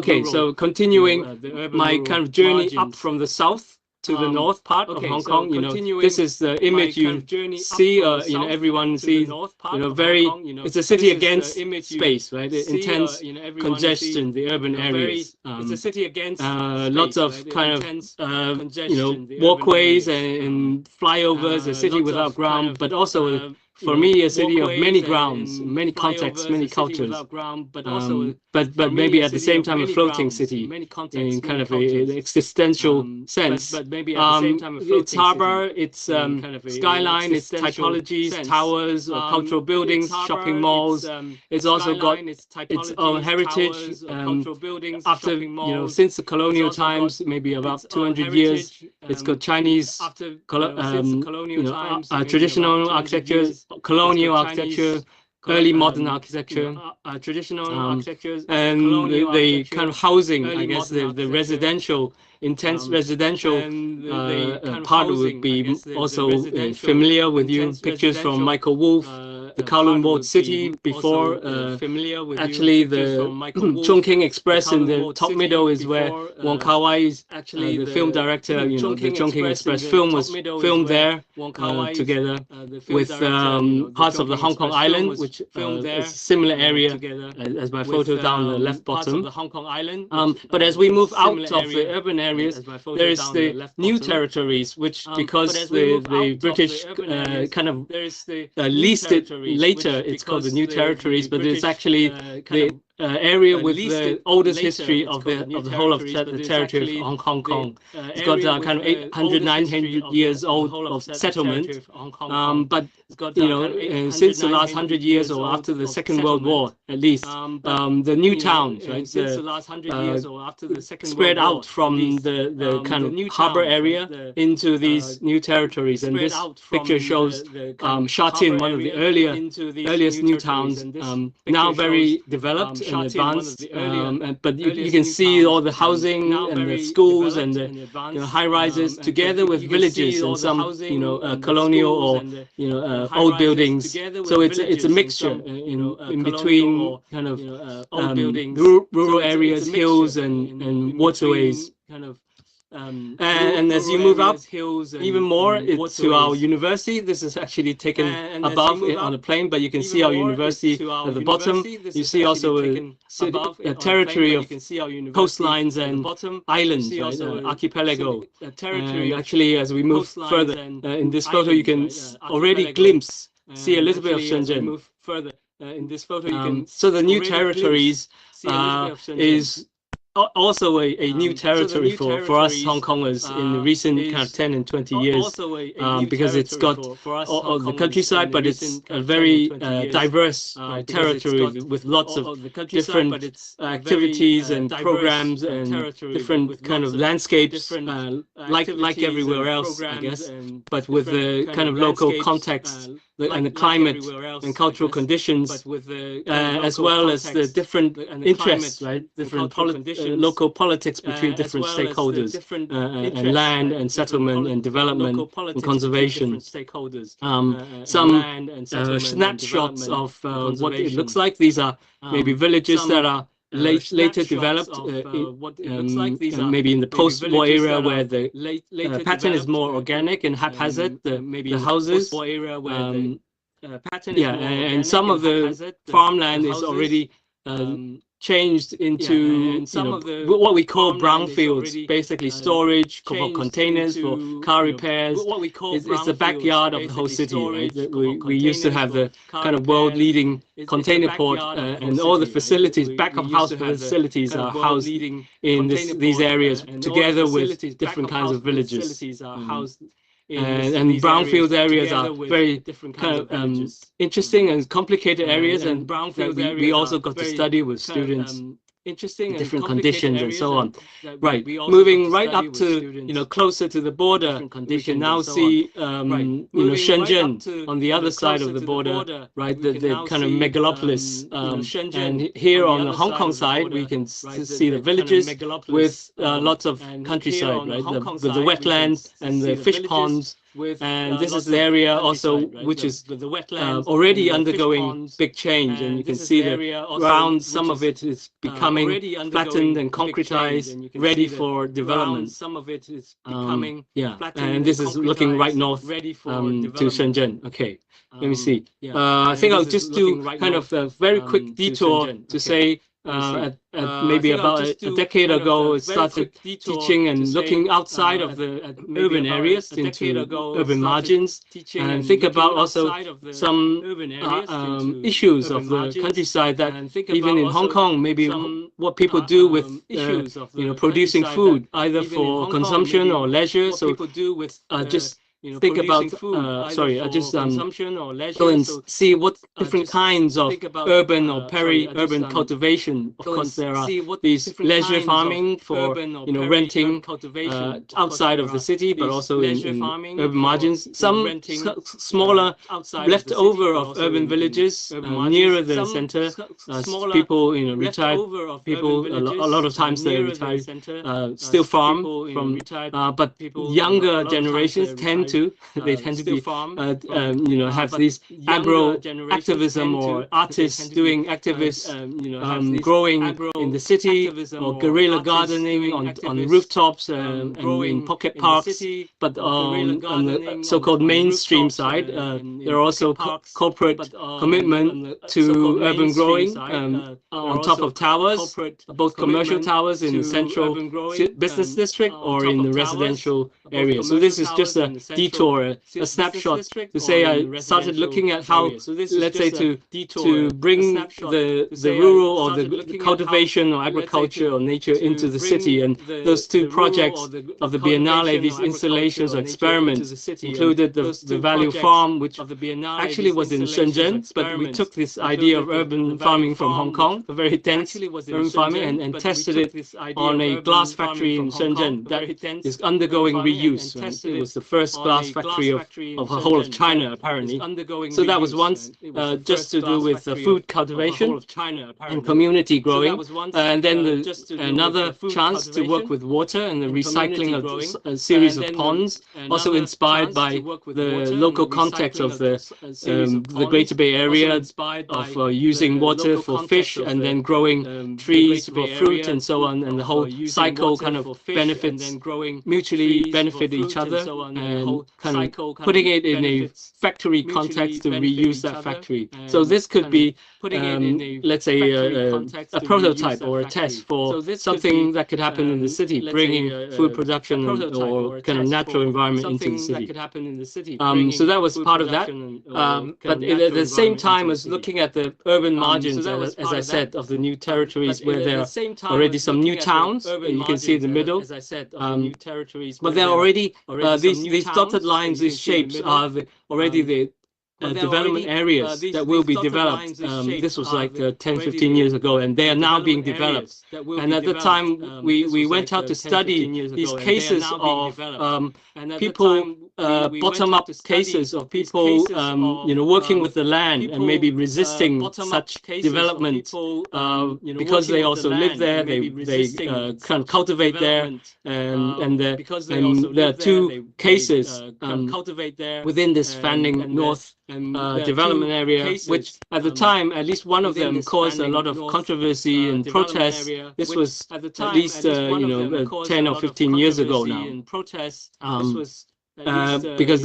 Okay, so continuing my kind of journey up from the south to the north part of Hong Kong, this is the image you see, everyone sees, very, it's a city against space, right? Intense congestion, the urban areas. It's a city against lots of kind of, walkways and flyovers, a city without ground, but also for me, a city of many grounds, many contexts, many cultures, but maybe at the same time a floating city in kind of an existential sense. Its harbor, its skyline, its typologies, towers, cultural buildings, shopping malls. It's also got its own heritage. After, since the colonial times, maybe about 200 years, it's got Chinese, traditional architecture, colonial architecture, early modern architecture, traditional architectures, and the kind of housing, I guess, the residential, intense residential part would be also familiar with you. Pictures from Michael Wolff, the Kowloon Walled City before. Actually, the Chongqing Express in the top middle is where Wong Kar-wai's, the film director, the Chongqing Express film was filmed there together with parts of the Hong Kong Island, which is a similar area as my photo down the left bottom. But as we move out of the urban areas, there is the new territories, which because the British kind of leased it later, it's called the new territories, but it's actually the area with the oldest history of the whole of the territory of Hong Kong. It's got kind of 800, 900 years old of settlement, but since the last 100 years or after the Second World War, at least, the new towns, right, spread out from the kind of harbor area into these new territories. And this picture shows Certaine, one of the earliest new towns, now very developed and advanced, but you can see all the housing and the schools and the high rises together with villages and some colonial or old buildings. So it's a mixture in between kind of rural areas, hills and waterways. And as you move up even more to our university, this is actually taken above on a plane, but you can see our university at the bottom. You see also a territory of coastlines and islands, right, archipelago. And actually, as we move further in this photo, you can already see a little bit of Shenzhen. So the new territories is also a new territory for us Hong Kongers in the recent kind of 10 and 20 years, because it's got all the countryside, but it's a very diverse territory with lots of different activities and programs and different kind of landscapes, like everywhere else, I guess, but with the kind of local context and the climate and cultural conditions, as well as the different interests, right? Different local politics between different stakeholders, and land and settlement and development and conservation. Some snapshots of what it looks like. These are maybe villages that are later developed, maybe in the post-war era, where the pattern is more organic and haphazard. The houses, and some of the farmland is already changed into what we call brownfields, basically storage for containers for car repairs. It's the backyard of the whole city, right? We used to have the kind of world-leading container port, and all the facilities, backup house facilities, are housed in these areas, together with different kinds of villages. And brownfield areas are very kind of interesting and complicated areas, and we also got to study with students different conditions and so on. Right, moving right up to closer to the border, we can now see Shenzhen on the other side of the border, right? The kind of megalopolis. And here on the Hong Kong side, we can see the villages with lots of countryside, right? With the wetlands and the fish ponds. And this is the area also which is already undergoing big change, and you can see that around some of it is becoming flattened and concretized, ready for development. And this is looking right north to Shenzhen. Okay, let me see. I think I'll just do kind of a very quick detour to say maybe about a decade ago, it started teaching and looking outside of the urban areas into urban margins, and think about also some issues of the countryside that even in Hong Kong, maybe what people do with producing food, either for consumption or leisure. So just think about sorry, I just go and see what different kinds of urban or peri-urban cultivation. Of course, there are these leisure farming for renting outside of the city, but also in urban margins. Some smaller leftover of urban villages nearer the center. People, retired people. A lot of times they're retired, still farm from. But younger generations tend to be have these agro activism or artists doing activists growing in the city or guerrilla gardening on rooftops and in pocket parks. But on the so-called mainstream side, there are also corporate commitment to urban growing on top of towers, both commercial towers in the central business district or in the residential area. So this is just a detour, a snapshot to say I started looking at how, let's say, to bring the rural or the cultivation or agriculture or nature into the city. And those two projects of the Biennale, these installations or experiments, included the Value Farm, which actually was in Shenzhen, but we took this idea of urban farming from Hong Kong, a very dense urban farming, and tested it on a glass factory in Shenzhen that is undergoing reuse. It was the first glass factory of the whole of China, apparently. So that was once just to do with food cultivation and community growing. And then another chance to work with water and the recycling of a series of ponds, also inspired by the local context of the Greater Bay Area of using water for fish and then growing trees for fruit and so on, and the whole cycle kind of benefits, mutually benefit each other, and kind of putting it in a factory context to reuse that factory. So this could be, let's say, a prototype or a test for something that could happen in the city, bringing food production or kind of natural environment into the city. So that was part of that. But at the same time as looking at the urban margins, as I said, of the new territories where there are already some new towns, you can see in the middle. But there are already these dotted lines, these shapes are already the development areas that will be developed. This was like 10, 15 years ago, and they are now being developed. And at the time, we went out to study these cases of people, bottom-up cases of people, working with the land and maybe resisting such development because they also live there, they can cultivate there, and there are two cases within this Fanning North development area, which at the time, at least one of them caused a lot of controversy and protests. This was at least 10 or 15 years ago now. Because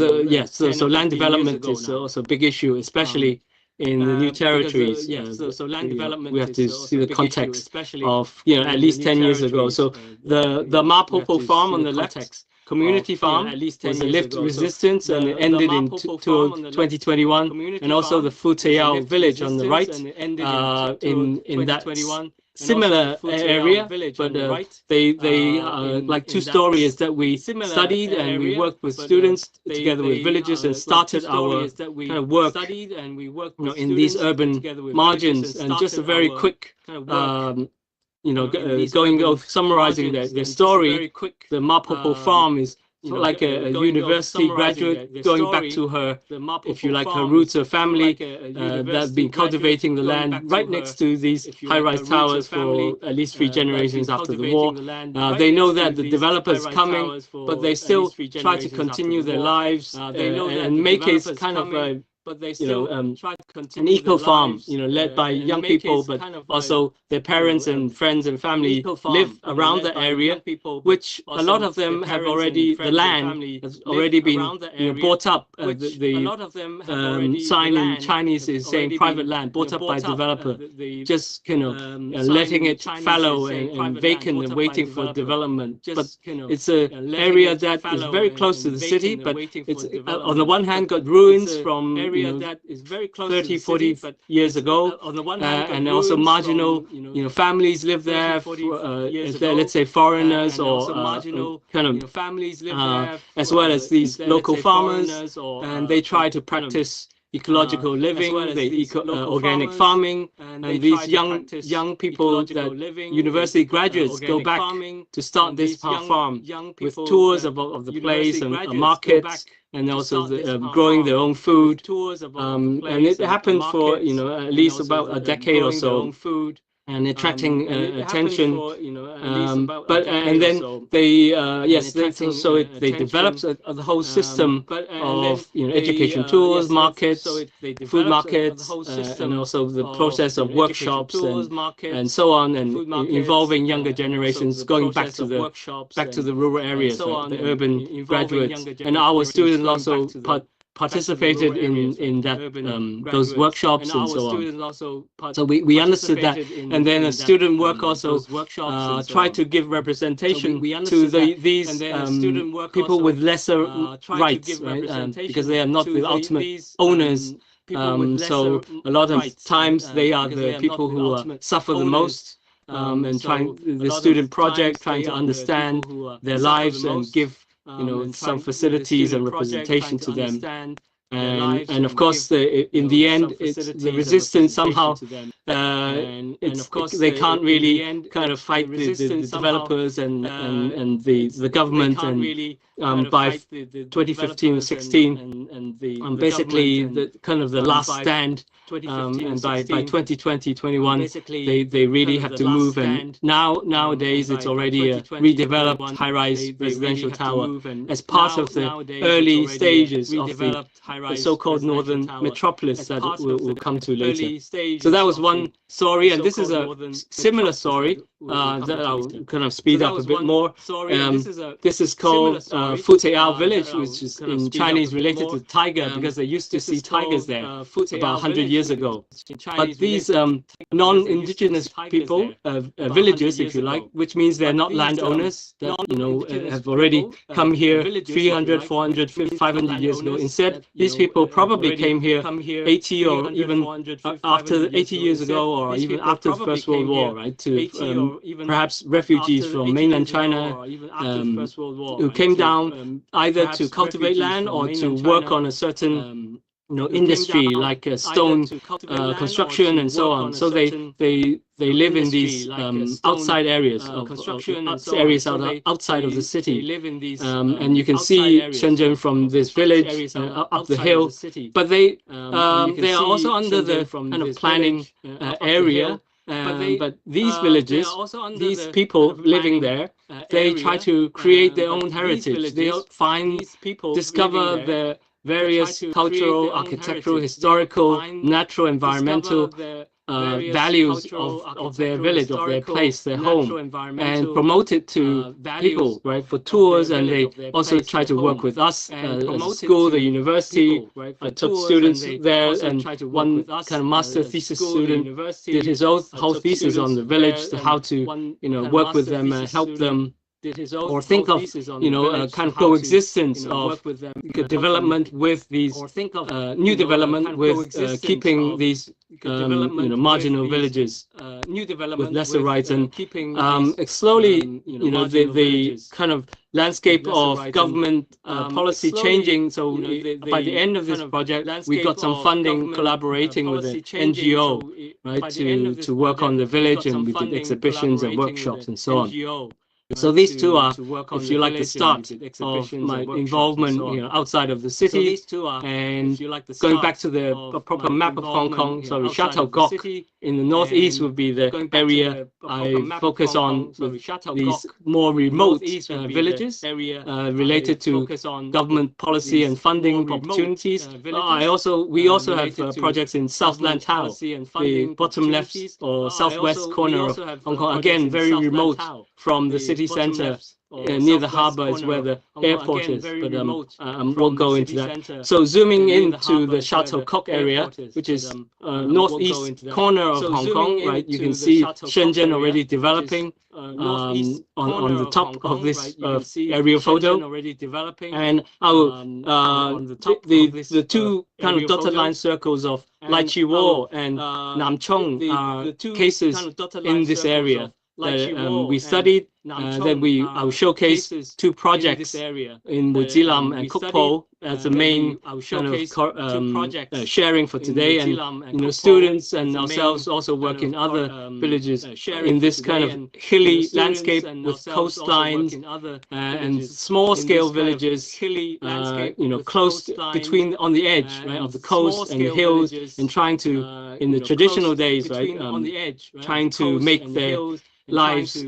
so land development is also a big issue, especially in the new territories. So land development, we have to see the context of at least 10 years ago. So the Mapopo farm on the left, community farm, was a lift resistance, and it ended in 2021, and also the Futayao village on the right, in that similar area, but they like two stories that we studied, and we worked with students together with villagers and started our kind of work in these urban margins. And just a very quick summarizing their story. The Mapopo farm is like a university graduate going back to her, if you like, her roots, her family that's been cultivating the land right next to these high-rise towers for at least 3 generations after the war. They know that the developers coming, but they still try to continue their lives and make it kind of a an eco farm, led by young people, but also their parents and friends and family live around the area, which a lot of them have already, the land has already been bought up. The sign in Chinese is saying private land, bought up by developer, just letting it fallow and vacant and waiting for development. But it's an area that is very close to the city, but it's on the one hand got ruins from that is very close 30, 40 years ago, on the one hand, and also marginal, families live there, let's say foreigners or kind of families live there, as well as these local farmers, and they try to practice ecological living, organic farming, and these young people, that university graduates, go back to start this farm with tours of the place and markets, and also growing their own food. And it happened for at least about a decade or so, and attracting attention. And then they they developed the whole system of education tours, markets, food markets, and also the process of workshops and so on, and involving younger generations, going back to the rural areas, the urban graduates. And our students also participated in that those workshops and so on. So we understood that, and then a student work also tried to give representation to these people with lesser rights, right? Because they are not the ultimate owners. So a lot of times they are the people who suffer the most, and trying the student project, trying to understand their lives and give some facilities and representation to them. And of course, in the end, it's the resistance somehow. They can't really kind of fight the developers and the government. And by 2015 or 16, basically the kind of the last stand. And by 2020, 21, they really have to move. And nowadays, it's already a redeveloped high-rise residential tower as part of the early stages of the so-called northern metropolis that we'll come to later. So that was one story, and this is a similar story that I'll kind of speed up a bit more. This is called Futeao village, which is in Chinese related to tiger, because they used to see tigers there about 100 years ago. But these non-indigenous people, villagers, if you like, which means they're not landowners, that have already come here 300, 400, 500 years ago. Instead, these people probably came here 80 or even after 80 years ago, or even after the First World War, right? To perhaps refugees from mainland China who came down either to cultivate land or to work on a certain industry like stone construction and so on. So they live in these outside areas outside of the city. And you can see Shenzhen from this village up the hill. But they are also under the kind of planning area. But these villages, these people living there, they try to create their own heritage. They discover the various cultural, architectural, historical, natural, environmental values of their village, of their place, their home, and promote it to people, right, for tours. And they also try to work with us as a school, the university. I took students there, and one kind of master thesis student did his whole thesis on the village, how to work with them and help them, or think of kind of coexistence of development with these new development with keeping these marginal villages with lesser rights, and slowly the kind of landscape of government policy changing. So by the end of this project, we got some funding collaborating with an NGO, right, to work on the village, and we did exhibitions and workshops and so on. So these two are, if you like, the start of my involvement outside of the city. And going back to the proper map of Hong Kong, so Chateau Gok in the northeast would be the area I focus on, these more remote villages related to government policy and funding opportunities. We also have projects in South Lantau, the bottom left or southwest corner of Hong Kong, again very remote from the city center, near the harbor is where the airport is, but we'll go into that. So zooming into the Chateau Coq area, which is northeast corner of Hong Kong, right? You can see Shenzhen already developing on the top of this aerial photo. And the two kind of dotted line circles of Lai Chi Wo and Nam Chung are cases in this area that we studied. Then I'll showcase two projects in Mujilam and Kuk Po as the main kind of sharing for today. And students and ourselves also work in other villages in this kind of hilly landscape with coastlines and small scale villages, close between on the edge, right, of the coast and the hills, and trying to, in the traditional days, right, trying to make their lives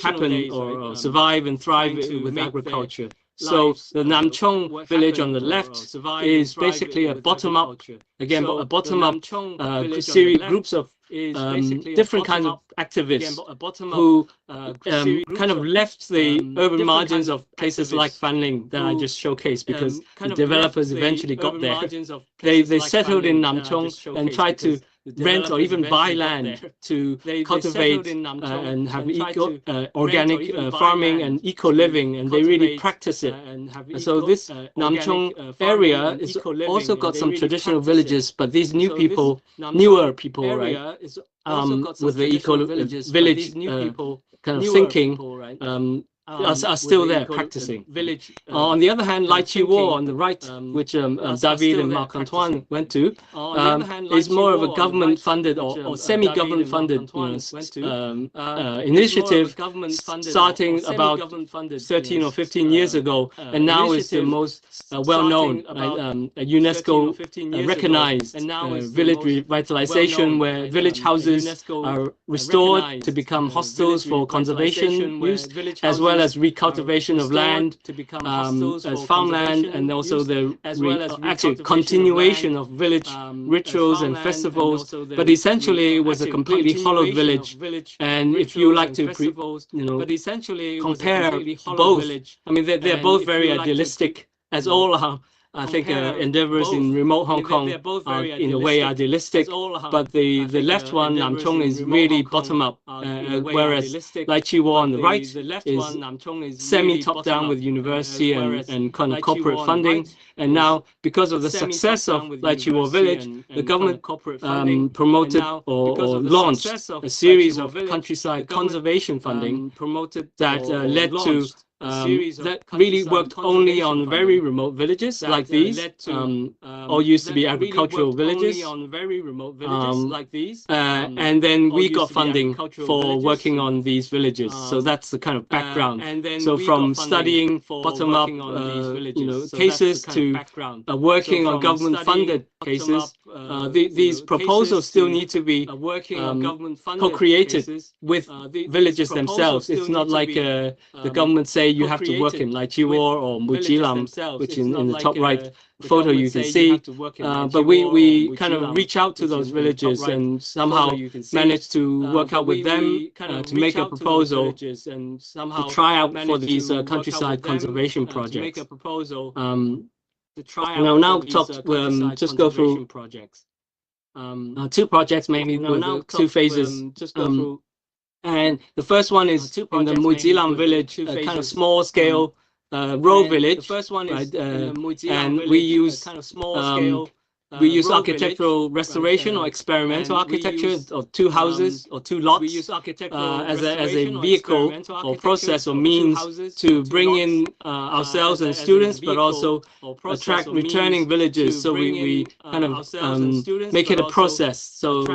happen or survive and thrive with agriculture. So the Nam Chung village on the left is basically a bottom-up, again, a bottom-up series, groups of different kinds of activists who kind of left the urban margins of places like Fanling that I just showcased, because the developers eventually got there. They settled in Nam Chung and tried to rent or even buy land to cultivate and have organic farming and eco-living, and they really practice it. And so this Nam Chung area is also got some traditional villages, but these newer people, right, with the eco-village kind of thinking, are still there practicing. On the other hand, Lai Chi Wo on the right, which David and Marc-Antoine went to, is more of a government-funded or semi-government funded initiative starting about 13 or 15 years ago, and now is the most well-known, UNESCO recognized village revitalization, where village houses are restored to become hostels for conservation use, as well as recultivation of land as farmland, and also the actual continuation of village rituals and festivals. But essentially, it was a completely hollowed village. And if you like to compare both, I mean, they're both very idealistic, as all are. I think endeavors in remote Hong Kong are, in a way, idealistic, but the left one, Nam Chung, is really bottom-up, whereas Lai Chi Wo on the right is semi-top-down with university and kind of corporate funding. And now, because of the success of Lai Chi Wo Village, the government promoted or launched a series of countryside conservation funding that led to that really worked only on very remote villages like these, all used to be agricultural villages. And then we got funding for working on these villages. So that's the kind of background. So from studying bottom-up cases to working on government-funded cases, these proposals still need to be co-created with villages themselves. It's not like the government say you have to work in Lai Chi Wo or Mujilam, which in the top right photo you can see. But we kind of reach out to those villages and somehow manage to work out with them to make a proposal to try out for these countryside conservation projects. Now just go through two projects, mainly with two phases. And the first one is in the Mujilam village, a kind of small scale rural village, right? And we use architectural restoration or experimental architecture of two houses or two lots as a vehicle or process or means to bring in ourselves and students, but also attract returning villagers. So we kind of make it a process. So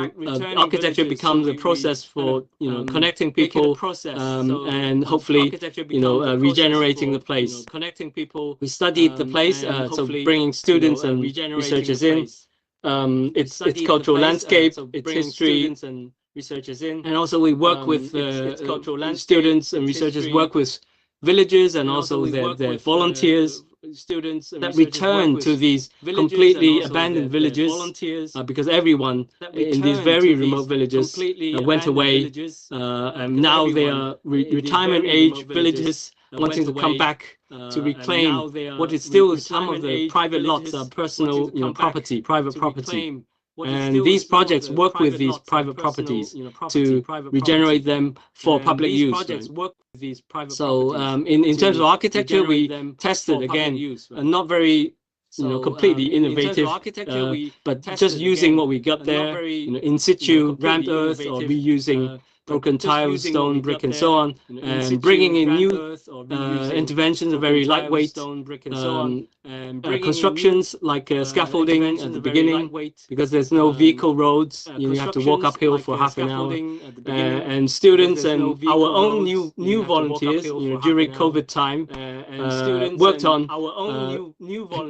architecture becomes a process for connecting people and hopefully regenerating the place. We studied the place, so bringing students and researchers in. Its cultural landscape, its history, and also we work with students and researchers work with villages and also their volunteers that return to these completely abandoned villages, because everyone in these very remote villages went away, and now they are retirement age villages wanting to come back to reclaim what is still some of the private lots of personal property, private property. And these projects work with these private properties to regenerate them for public use. So in terms of architecture, we tested again, not very completely innovative, but just using what we got there, in situ, ramped earth, or reusing broken tiles, stone, brick, and so on, and bringing in new interventions, very lightweight constructions like scaffolding at the beginning, because there's no vehicle roads, you have to walk uphill for half an hour, and students and our own new volunteers during COVID time worked on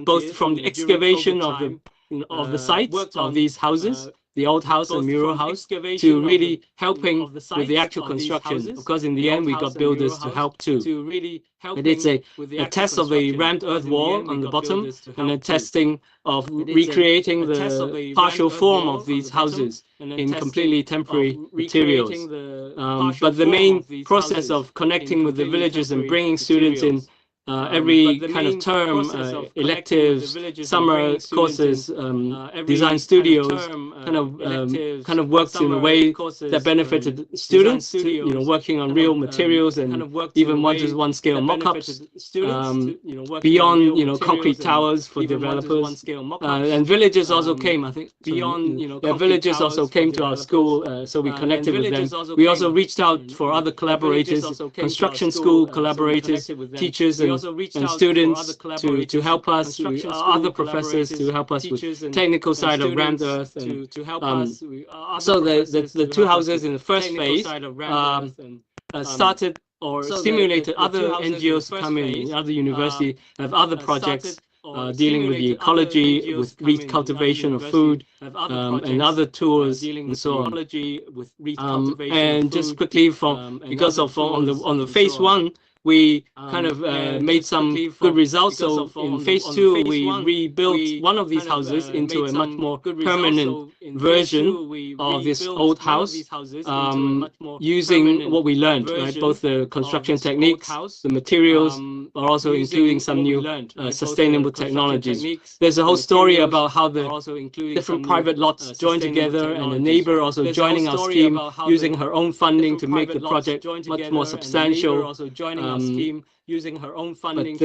both from the excavation of the sites of these houses, the old house and mural house, to really helping with the actual construction. Of course, in the end, we got builders to help too. And it's a test of the ramped earth wall on the bottom, and a testing of recreating the partial form of these houses in completely temporary materials. But the main process of connecting with the villages and bringing students in every kind of term, electives, summer courses, design studios, kind of worked in a way that benefited students, working on real materials and even one-to-one scale mock-ups, beyond concrete towers for developers, and villages also came. I think villages also came to our school, so we connected with them. We also reached out for other collaborators, construction school collaborators, teachers and students to help us, other professors to help us with technical side of ramped earth. And, so the two houses in the first phase started or stimulated other NGOs to come in, other universities have other projects dealing with the ecology, with recultivation of food, and other tours and so on. And just quickly, because of on the phase one, we kind of made some good results. So in phase two, we rebuilt one of these houses into a much more permanent version of this old house, using what we learned, right? Both the construction techniques, the materials, but also including some new sustainable technologies. There's a whole story about how the different private lots joined together, and the neighbor also joining our scheme, using her own funding to make the project much more substantial. Scheme using her own funding.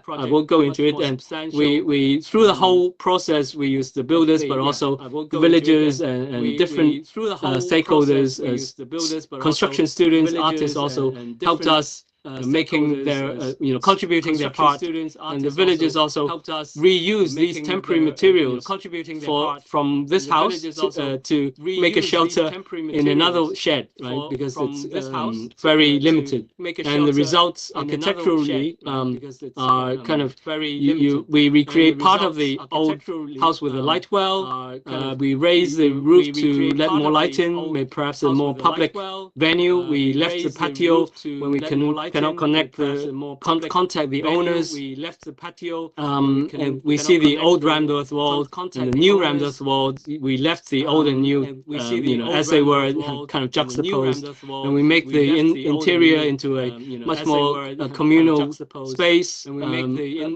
I won't go into it. And we through the whole process, we used the builders, but also the villagers and different stakeholders, as construction students, artists also helped us. Making their, contributing their part, and the villagers also helped us reuse these temporary materials from this house to make a shelter in another shed, right? Because it's very limited, and the results architecturally are kind of we recreate part of the old house with a light well. We raised the roof to let more light in, made perhaps a more public venue. We left the patio when we cannot connect contact the owners. We left the patio, and we see the old rammed earth wall and the new rammed earth wall. We left the old and new, as they were kind of juxtaposed, and we make the interior into a much more communal space,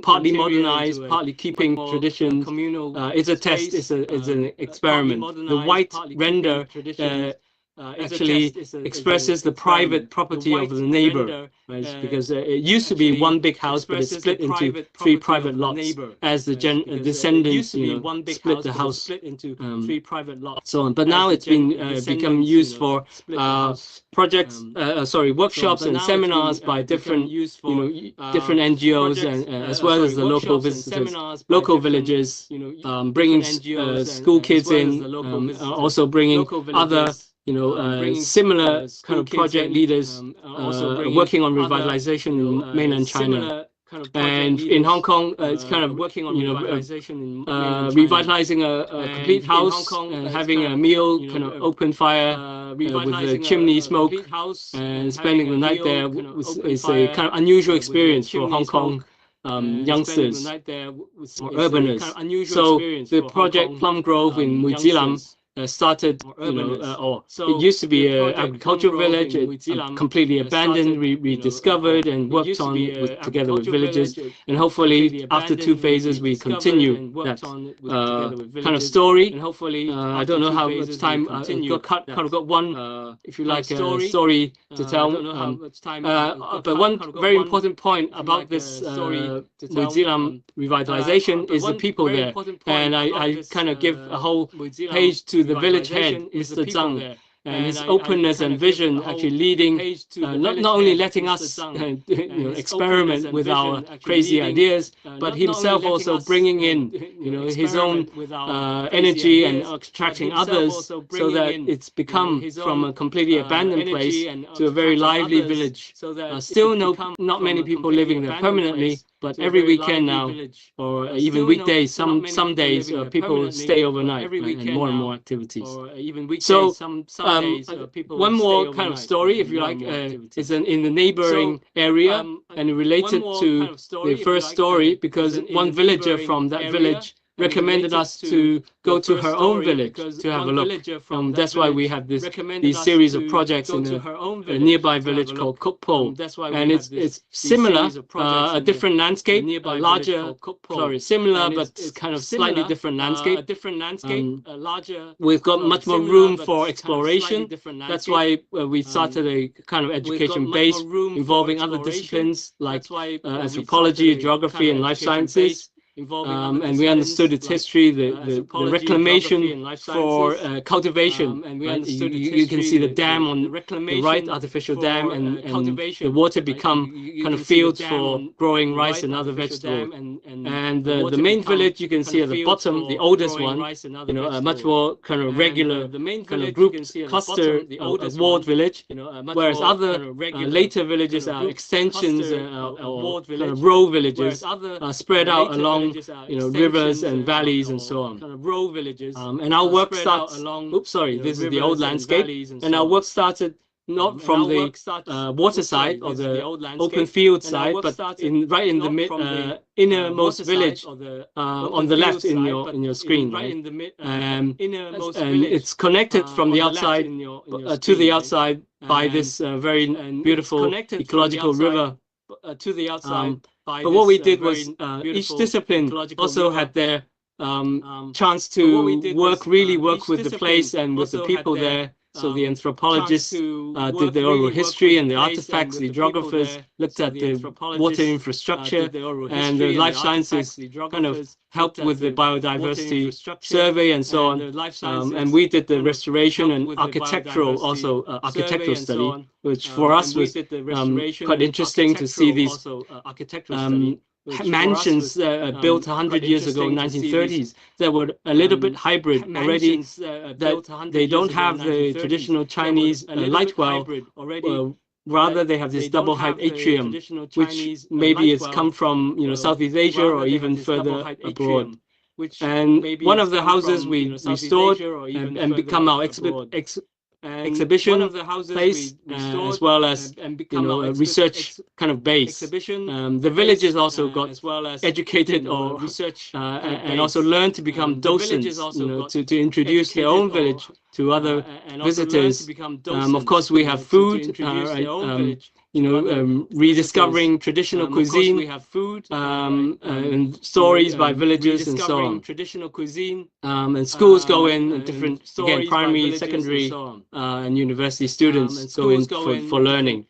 partly modernized, partly keeping traditions. It's a test. It's an experiment. The white render actually expresses the private property of the neighbor, right? Because it used to be one big house, but it's split into three private lots as the descendants split the house into three private lots, so on. But now it's been become used for projects, workshops and seminars by different different NGOs, and as well as the local visitors, local villages, bringing school kids in, also bringing other similar kind of project leaders working on revitalization in mainland China. And in Hong Kong, it's kind of working on revitalizing a complete house and having a meal, kind of open fire with the chimney smoke, and spending the night there is a kind of unusual experience for Hong Kong. youngsters or urbaners. So the project Plum Grove in Mujilam started, it used to be an agricultural village, completely abandoned, rediscovered and worked on together with villagers. And hopefully after 2 phases, we continue that kind of story. I don't know how much time, I've got one, if you like, story to tell. But one very important point about this Mujilam revitalization is the people there. And I kind of give a whole page to the village head, Mr. Chung, and his openness and vision actually leading, not only letting us experiment with our crazy ideas, but himself also bringing in his own energy and attracting others, so that it's become from a completely abandoned place to a very lively village. Still not many people living there permanently, but every weekend now, or even weekdays, some days, people stay overnight, and more activities. So one more kind of story, if you like, is in the neighboring area, and related to the first story, because one villager from that village recommended us to go to her own village to have a look. That's why we have these series of projects in a nearby village called Kukpo. And it's similar, a different landscape, a larger, similar but kind of slightly different landscape. We've got much more room for exploration. That's why we started a kind of education base involving other disciplines like anthropology, geography, and life sciences. And we understood its history, the reclamation for cultivation. You can see the dam on the right, artificial dam, and the water become kind of fields for growing rice and other vegetables. And the main village you can see at the bottom, the oldest one, a much more kind of regular, kind of grouped cluster, a walled village, whereas other later villages are extensions or kind of row villages spread out along rivers and valleys and so on. And our work starts, this is the old landscape, and our work started not from the water side or the open field side, but right in the innermost village on the left in your screen, right? And it's connected from the outside to the outside by this very beautiful ecological river to the outside. But what we did was each discipline also had their chance to really work with the place and with the people there. So the anthropologists did the oral history and the artifacts, the geographers looked at the water infrastructure, and the life sciences kind of helped with the biodiversity survey and so on. And we did the restoration and architectural study, which for us was quite interesting to see these mansions built 100 years ago, 1930s, that were a little bit hybrid already, that they don't have the traditional Chinese light well, rather they have this double height atrium, which maybe it's come from Southeast Asia or even further abroad. And one of the houses we restored and become our exhibition place, as well as a research kind of base. The villagers also got educated or and also learned to become docents, to introduce their own village to other visitors. Of course, we have food, rediscovering traditional cuisine, we have food, and stories by villagers and so on. And schools go in, and different, again, primary, secondary, and university students go in for learning.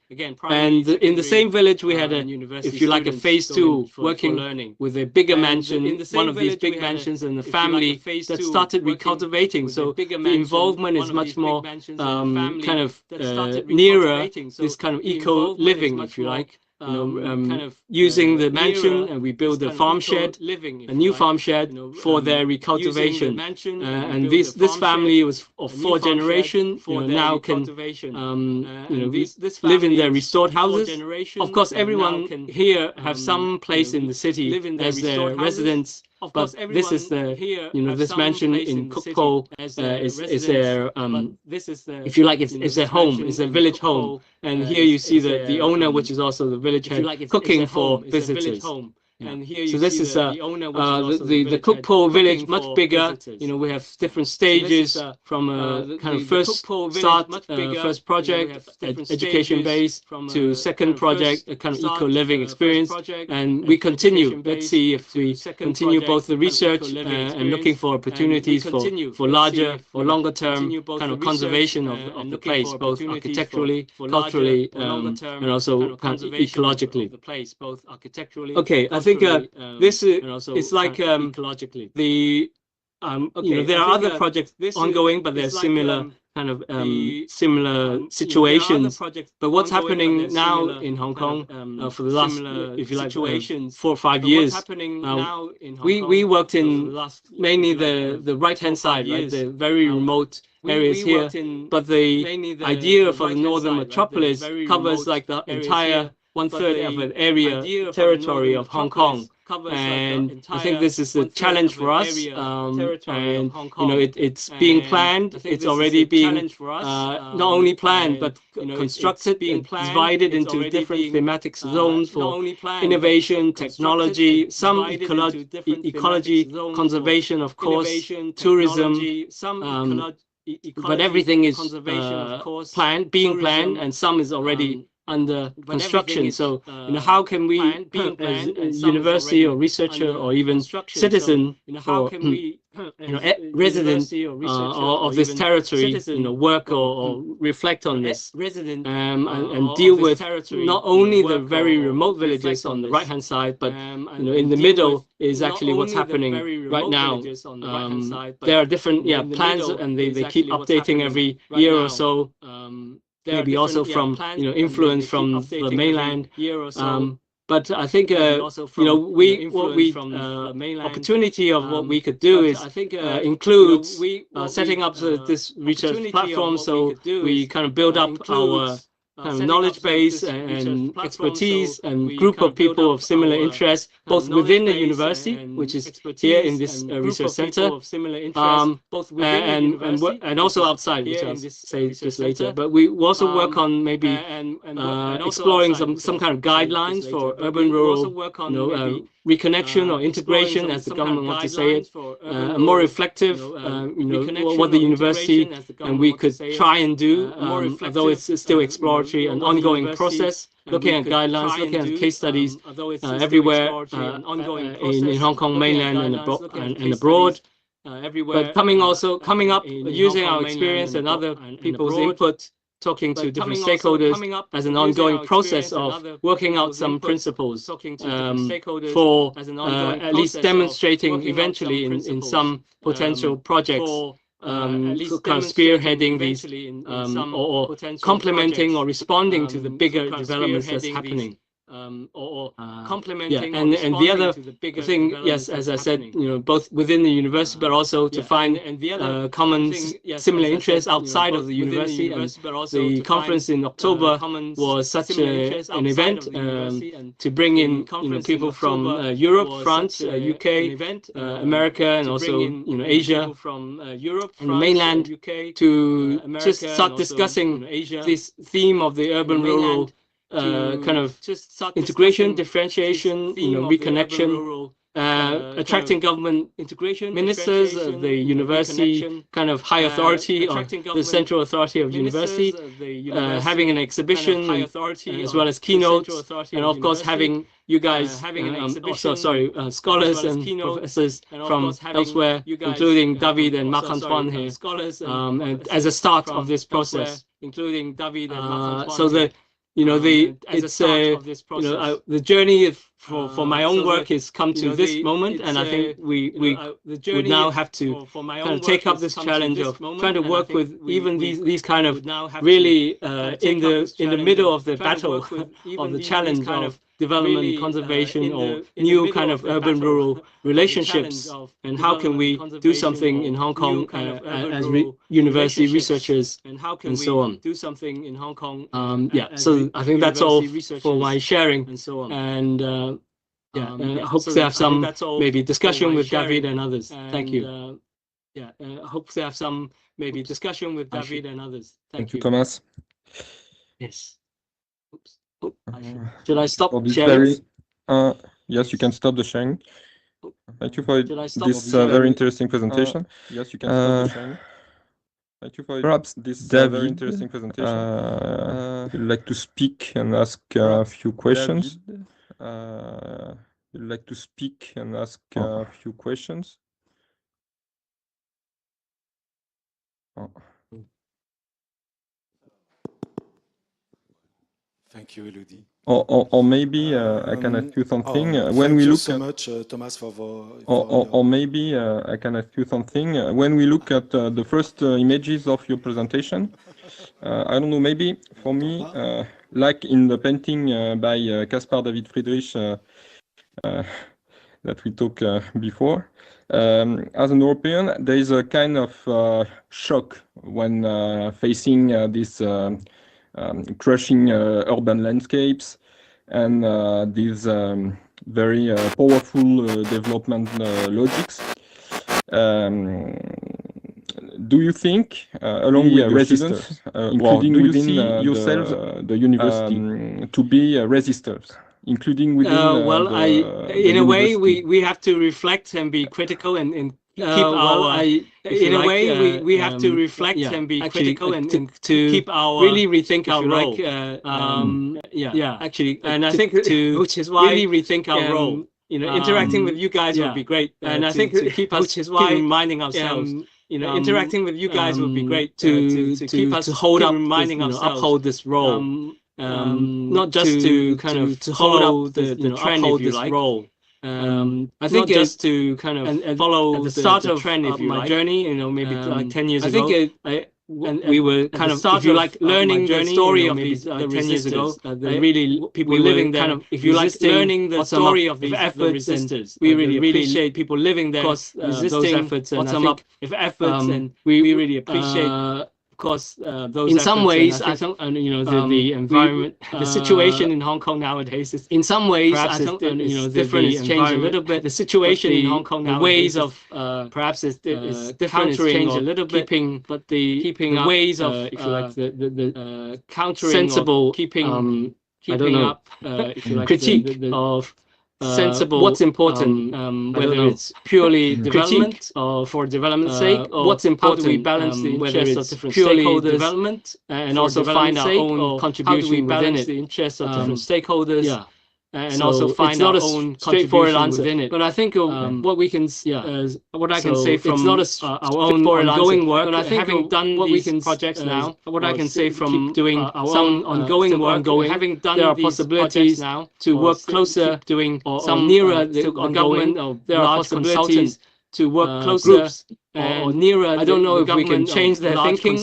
And in the same village, we had if you like, a phase 2 working with a bigger mansion, one of these big mansions, and the family that started recultivating. So the involvement is much more kind of nearer this kind of eco living, if you like. Using the mansion, and we build a farm shed, a new farm shed for their recultivation. And this family was of 4 generations, now can live in their restored houses. Of course, everyone here have some place in the city as their residence. But this is this mansion in Kukpo is their if you like, it's their home, it's a village home. And here you see the owner, which is also the village head, cooking for visitors. So this is the Cookpo village, much bigger. We have different stages from kind of first start, first project, education based, to second project, a kind of eco-living experience, and we continue. Let's see if we continue both the research and looking for opportunities for larger or longer term kind of conservation of the place, both architecturally, culturally, and also kind of ecologically. Okay, I think this is like the there are other projects ongoing, but they're similar kind of similar situations. But what's happening now in Hong Kong for the last, if you like, 4 or 5 years, we worked in mainly the right-hand side, right, the very remote areas here. But the idea for the northern metropolis covers like the entire 1/3 of an area, territory of Hong Kong. And I think this is a challenge for us, and it's being planned. It's already being not only planned but constructed and divided into different thematic zones for innovation, technology, some ecology, conservation, of course, tourism. But everything is being planned, and some is already under construction. So, how can we, as a university or researcher or even citizen or resident of this territory, work or reflect on this, and deal with not only the very remote villages on the right-hand side, but in the middle is actually what's happening right now. There are different plans, and they keep updating every year or so. Maybe also from influence from the mainland, but I think opportunity of what we could do is includes setting up this research platform, so we kind of build up our kind of knowledge base and expertise and group of people of similar interests, both within the university, which is here in this research center, and also outside, which I'll say just later. But we also work on maybe exploring some kind of guidelines for urban-rural reconnection or integration, as the government wants to say it, more reflective, what the university and we could try and do, although it's still exploratory, an ongoing process, looking at guidelines, looking at case studies everywhere in Hong Kong mainland and abroad. But coming up, using our experience and other people's input, talking to different stakeholders as an ongoing process of working out some principles for at least demonstrating eventually in some potential projects, kind of spearheading these or complementing or responding to the bigger developments that's happening. And the other thing, yes, as I said, both within the university, but also to find common similar interests outside of the university. And the conference in October was such an event to bring in people from Europe, France, UK, America, and also Asia and the mainland to just start discussing this theme of the urban-rural kind of integration, differentiation, reconnection, attracting government ministers, the university kind of high authority or the central authority of university, having an exhibition as well as keynotes, and of course having you guys, scholars and professors from elsewhere, including David and Marc-Antoine here, and as a start of this process, so that the journey for my own work has come to this moment, and I think we would now have to kind of take up this challenge of trying to work with even these kind of really in the middle of the battle of the challenge of development, conservation, or new kind of urban-rural relationships, and how can we do something in Hong Kong as university researchers and so on. So I think that's all for my sharing, and I hope to have some maybe discussion with David and others. Thank you. Hope to have some maybe discussion with David and others. Thank you, Thomas. Yes. Oops. Should I stop sharing? Yes, you can stop the sharing. Thank you for this the very interesting presentation. Yes, you can stop the sharing. Thank you for Perhaps this David, very interesting presentation. You'd like to speak and ask a few questions. You'd like to speak and ask a few questions. Thank you, Elodie. Or maybe I can ask you something. When we look so much, Thomas, or maybe I can ask you something. When we look at the first images of your presentation, I don't know, maybe for me, like in the painting by Caspar David Friedrich that we talked before, as an European, there is a kind of shock when facing these crushing urban landscapes and these very powerful development logics. Do you think, along with your students, including within yourselves, the university, to be resistors, including within in a way, we have to reflect and be critical and keep in a way, we have to reflect and be critical and to keep our really rethink our role. And I think which is why really rethink our role. You know, interacting with you guys would be great. And I think to keep us, keep reminding ourselves. You know, interacting with you guys would be great to keep us, to hold up, reminding ourselves, uphold this role. Not just to kind of to follow the trend, if you like. Role. I think just to kind of follow at the start of trend, if you my journey, you know, maybe like 10 years ago. I think we were kind of, if you like, learning the story of these 10 years ago. Really, people living there. Kind of, if you like, learning the story of these resistors. We really appreciate people living there, resisting those efforts, and I think if efforts, and we really appreciate. Course, those in some ways, I think, you know, the environment, the situation in Hong Kong nowadays is in some ways, I think, you know, different. It's changed a little bit. The situation in Hong Kong nowadays, ways of perhaps is different. It's changed a little bit. Keeping the ways of, if you like, the countering, sensible, keeping up, if you like, critique of. Sensible. What's important, whether it's purely development or for development's sake, or what's important, how do we balance the interests of different stakeholders, development, and also find our own contribution within it. The interests of different stakeholders, and so also find our own straightforward answer within it. But I think what we can, what I can say from it's not our own ongoing work, but I think having done what we can projects now, what I can say from doing some ongoing work, having done there are possibilities now to work closer, doing some nearer the government, or there are possibilities to work closer or nearer. I don't know if we can change their thinking,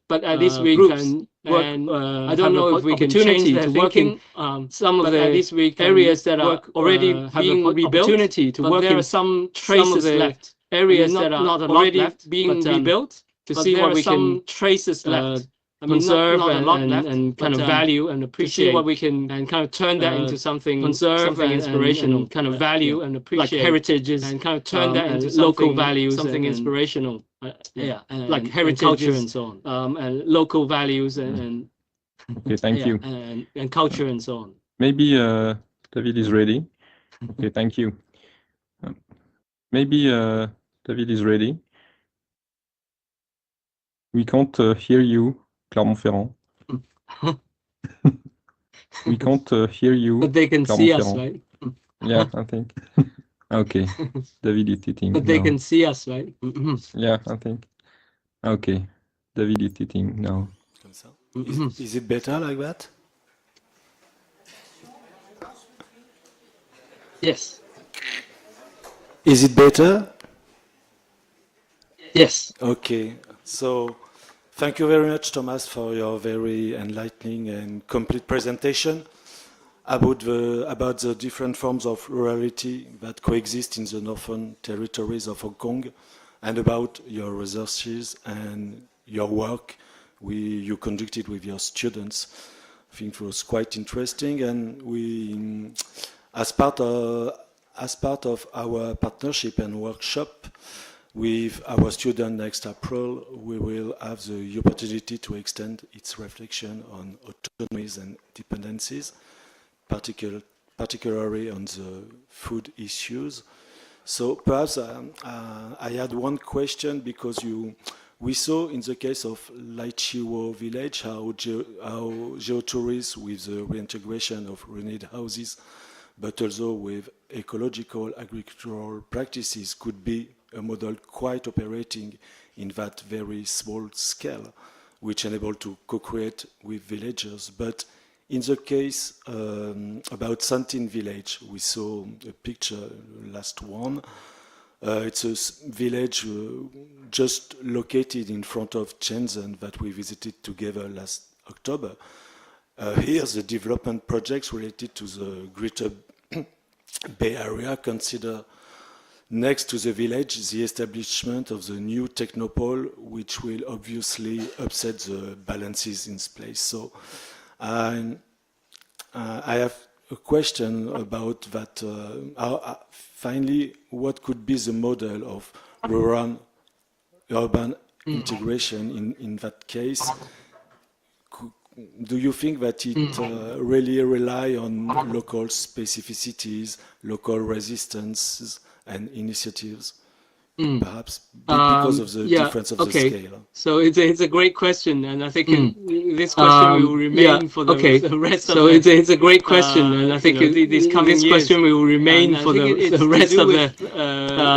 but at least we can work. I don't know if we can change their thinking. Some of the areas that are already being rebuilt, opportunity to work. There are some traces left. Areas that are not already being rebuilt. To see what we can traces left. Conserve and kind of value and appreciate what we can, and kind of turn that into something, something inspirational, kind of value and appreciate, like heritages, and kind of turn that into local values, something inspirational, like heritage, culture, and so on, and local values and okay, thank you, and culture and so on. Maybe David is ready. Okay, thank you. Maybe David is ready. We can't hear you. Clermont-Ferrand. We can't hear you. But they can see us, right? Yeah, I think. Okay. David is sitting. But they can see us, right? Yeah, I think. Okay. David is sitting now. Is it better like that? Yes. Is it better? Yes. Okay. So, thank you very much, Thomas, for your very enlightening and complete presentation about the different forms of rurality that coexist in the northern territories of Hong Kong, and about your researches and your work you conducted with your students. I think it was quite interesting, and we, as part of our partnership and workshop with our student next April, we will have the opportunity to extend its reflection on autonomies and dependencies, particularly particularly on the food issues. So perhaps I had one question, because we saw in the case of Laichiwo village how geotourism with the reintegration of ruined houses, but also with ecological agricultural practices, could be a model quite operating in that very small scale, which enable to co-create with villagers. But in the case about Certaine village, we saw a picture, last one. It's a village just located in front of Shenzhen that we visited together last October. Here, the development projects related to the Greater Bay Area consider next to the village the establishment of the new technopole, which will obviously upset the balances in place. So I have a question about that. Finally, what could be the model of rural urban integration in that case? Do you think that it really rely on local specificities, local resistances and initiatives, perhaps because of the difference of the scale? So it's a great question, and I think this question will remain for the rest of the... So it's a great question, and I think this question will remain for the rest of the...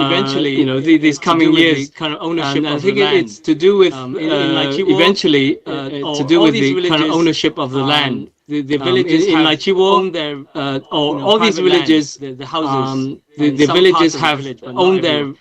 eventually, these coming years, kind of ownership of the land. I think it's to do with, eventually, to do with the kind of ownership of the land. The villages in Laichiwo, all these villages, the houses, the villages have owned their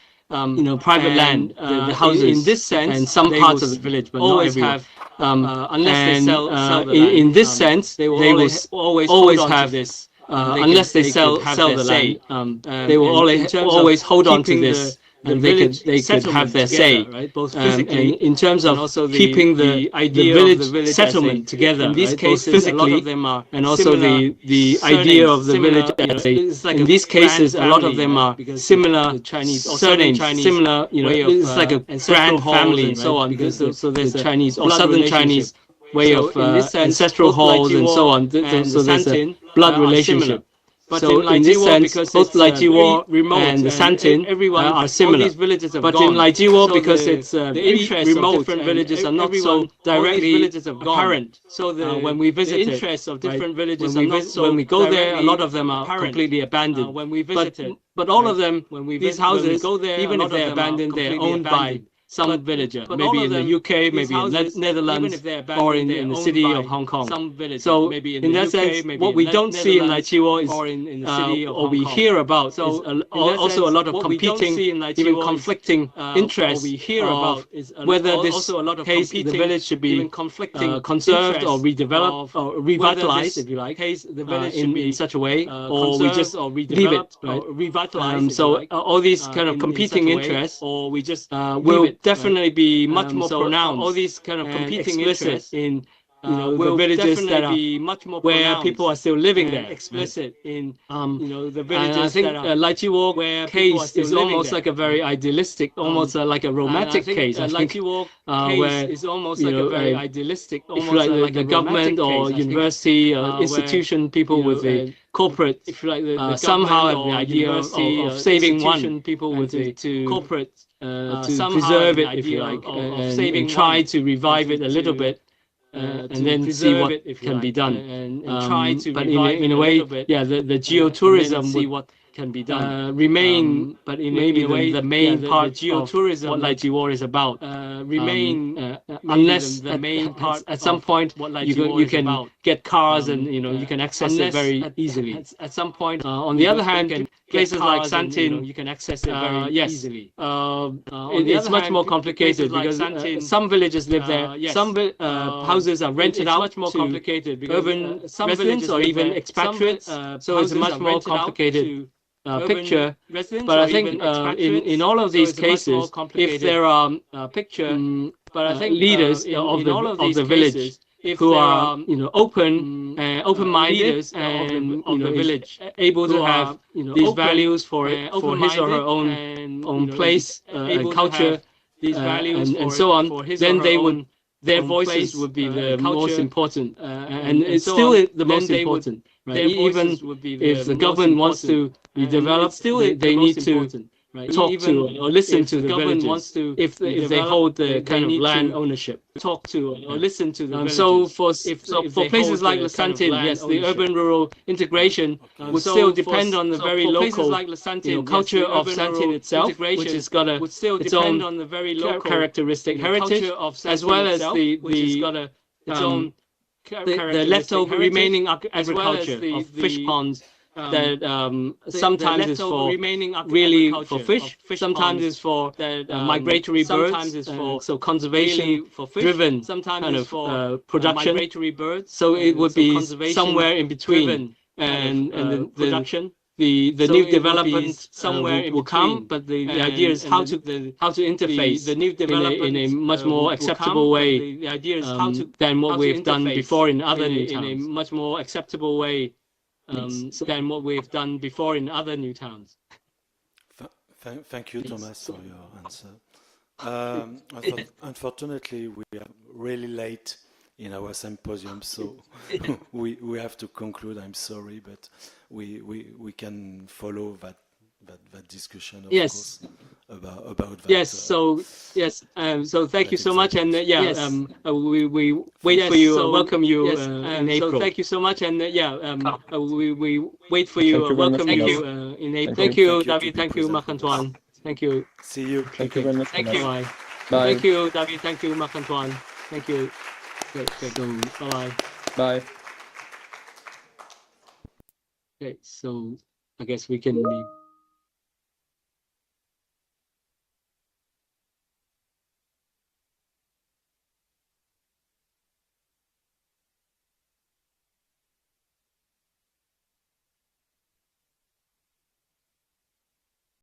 private land, the houses in this sense, and some parts of the village, but always have, unless they sell the land. In this sense, they will always have this. Unless they sell the land, they will always hold on to this. And they could have their say, right? Both physically, in terms of also keeping the village settlement together. In these cases, a lot of them are, and also the idea of the village. In these cases, a lot of them are similar Chinese surnames, similar. It's like a grand family and so on. Because so there's a Chinese or Southern Chinese way of ancestral halls and so on. So there's a blood relationship. So in this sense, both Laichiwo and the Certaine are similar. But in Laichiwo, because it's the interests of different villages are not so directly apparent. So when we visit the interests of different villages are not so when we go there, a lot of them are completely abandoned. When we visit but all of them, these houses, even if they're abandoned, they're owned by some villager, maybe in the UK, maybe in the Netherlands, or in the city of Hong Kong. So in that sense, what we don't see in Laichiwo is, or we hear about, is also a lot of competing, even conflicting interests of whether this case, the village should be conserved or redeveloped or revitalized, if you like, in such a way, or we just leave it, right? So all these kind of competing interests, or we just will definitely be much more pronounced. All these kind of competing interests in the villages that are where people are still living there. Explicit in the villages. I think Laichiwo case is almost like a very idealistic, almost like a romantic case. I think where is almost like a very idealistic, almost like the government or university institution people with the corporate, if you like, somehow have the idea of saving one people with the corporate. To preserve it, if you like, and try to revive it a little bit, and then see what can be done. And try to but in a way, the geotourism, see what can be done. Remain, but maybe the main part of geotourism, what Laichiwo is about. Remain, unless the main part at some point you can get cars and you can access it very easily. At some point, on the other hand, places like Certaine, you can access it very easily. It's much more complicated because some villages live there. Some houses are rented out to urban residents or even expatriates. So it's a much more complicated picture. But I think in all of these cases, if there are leaders of the village who are open-minded and the village able to have these values for his or her own place and culture and so on, then they would their voices would be the most important, and it's still the most important. Right? Even if the government wants to be developed, they need to talk to or listen to the villagers if they hold the kind of land ownership. Talk to or listen to the villagers. So for places like Lasantin, yes, the urban-rural integration would still depend on the very local culture of Santin itself, which has got its own characteristic heritage, as well as the leftover remaining agriculture of fish ponds that sometimes is for really for fish, sometimes is for migratory birds, so conservation driven kind of production. So it would be somewhere in between, and the new development somewhere will come, but the idea is how to interface in a much more acceptable way than what we've done before in other new towns. In a much more acceptable way than what we've done before in other new towns. Thank you, Thomas, for your answer. Unfortunately, we are really late in our symposium, so we have to conclude. I'm sorry, but we can follow that discussion, of course, about that. Yes. So thank you so much, and we wait for you. Welcome you in April. So thank you so much, and we wait for you. Welcome you in April. Thank you, David. Thank you, Marc-Antoine. Thank you. See you. Thank you very much. Thank you. Bye. Thank you, David. Thank you, Marc-Antoine. Thank you. Bye. Bye. Okay, so I guess we can leave.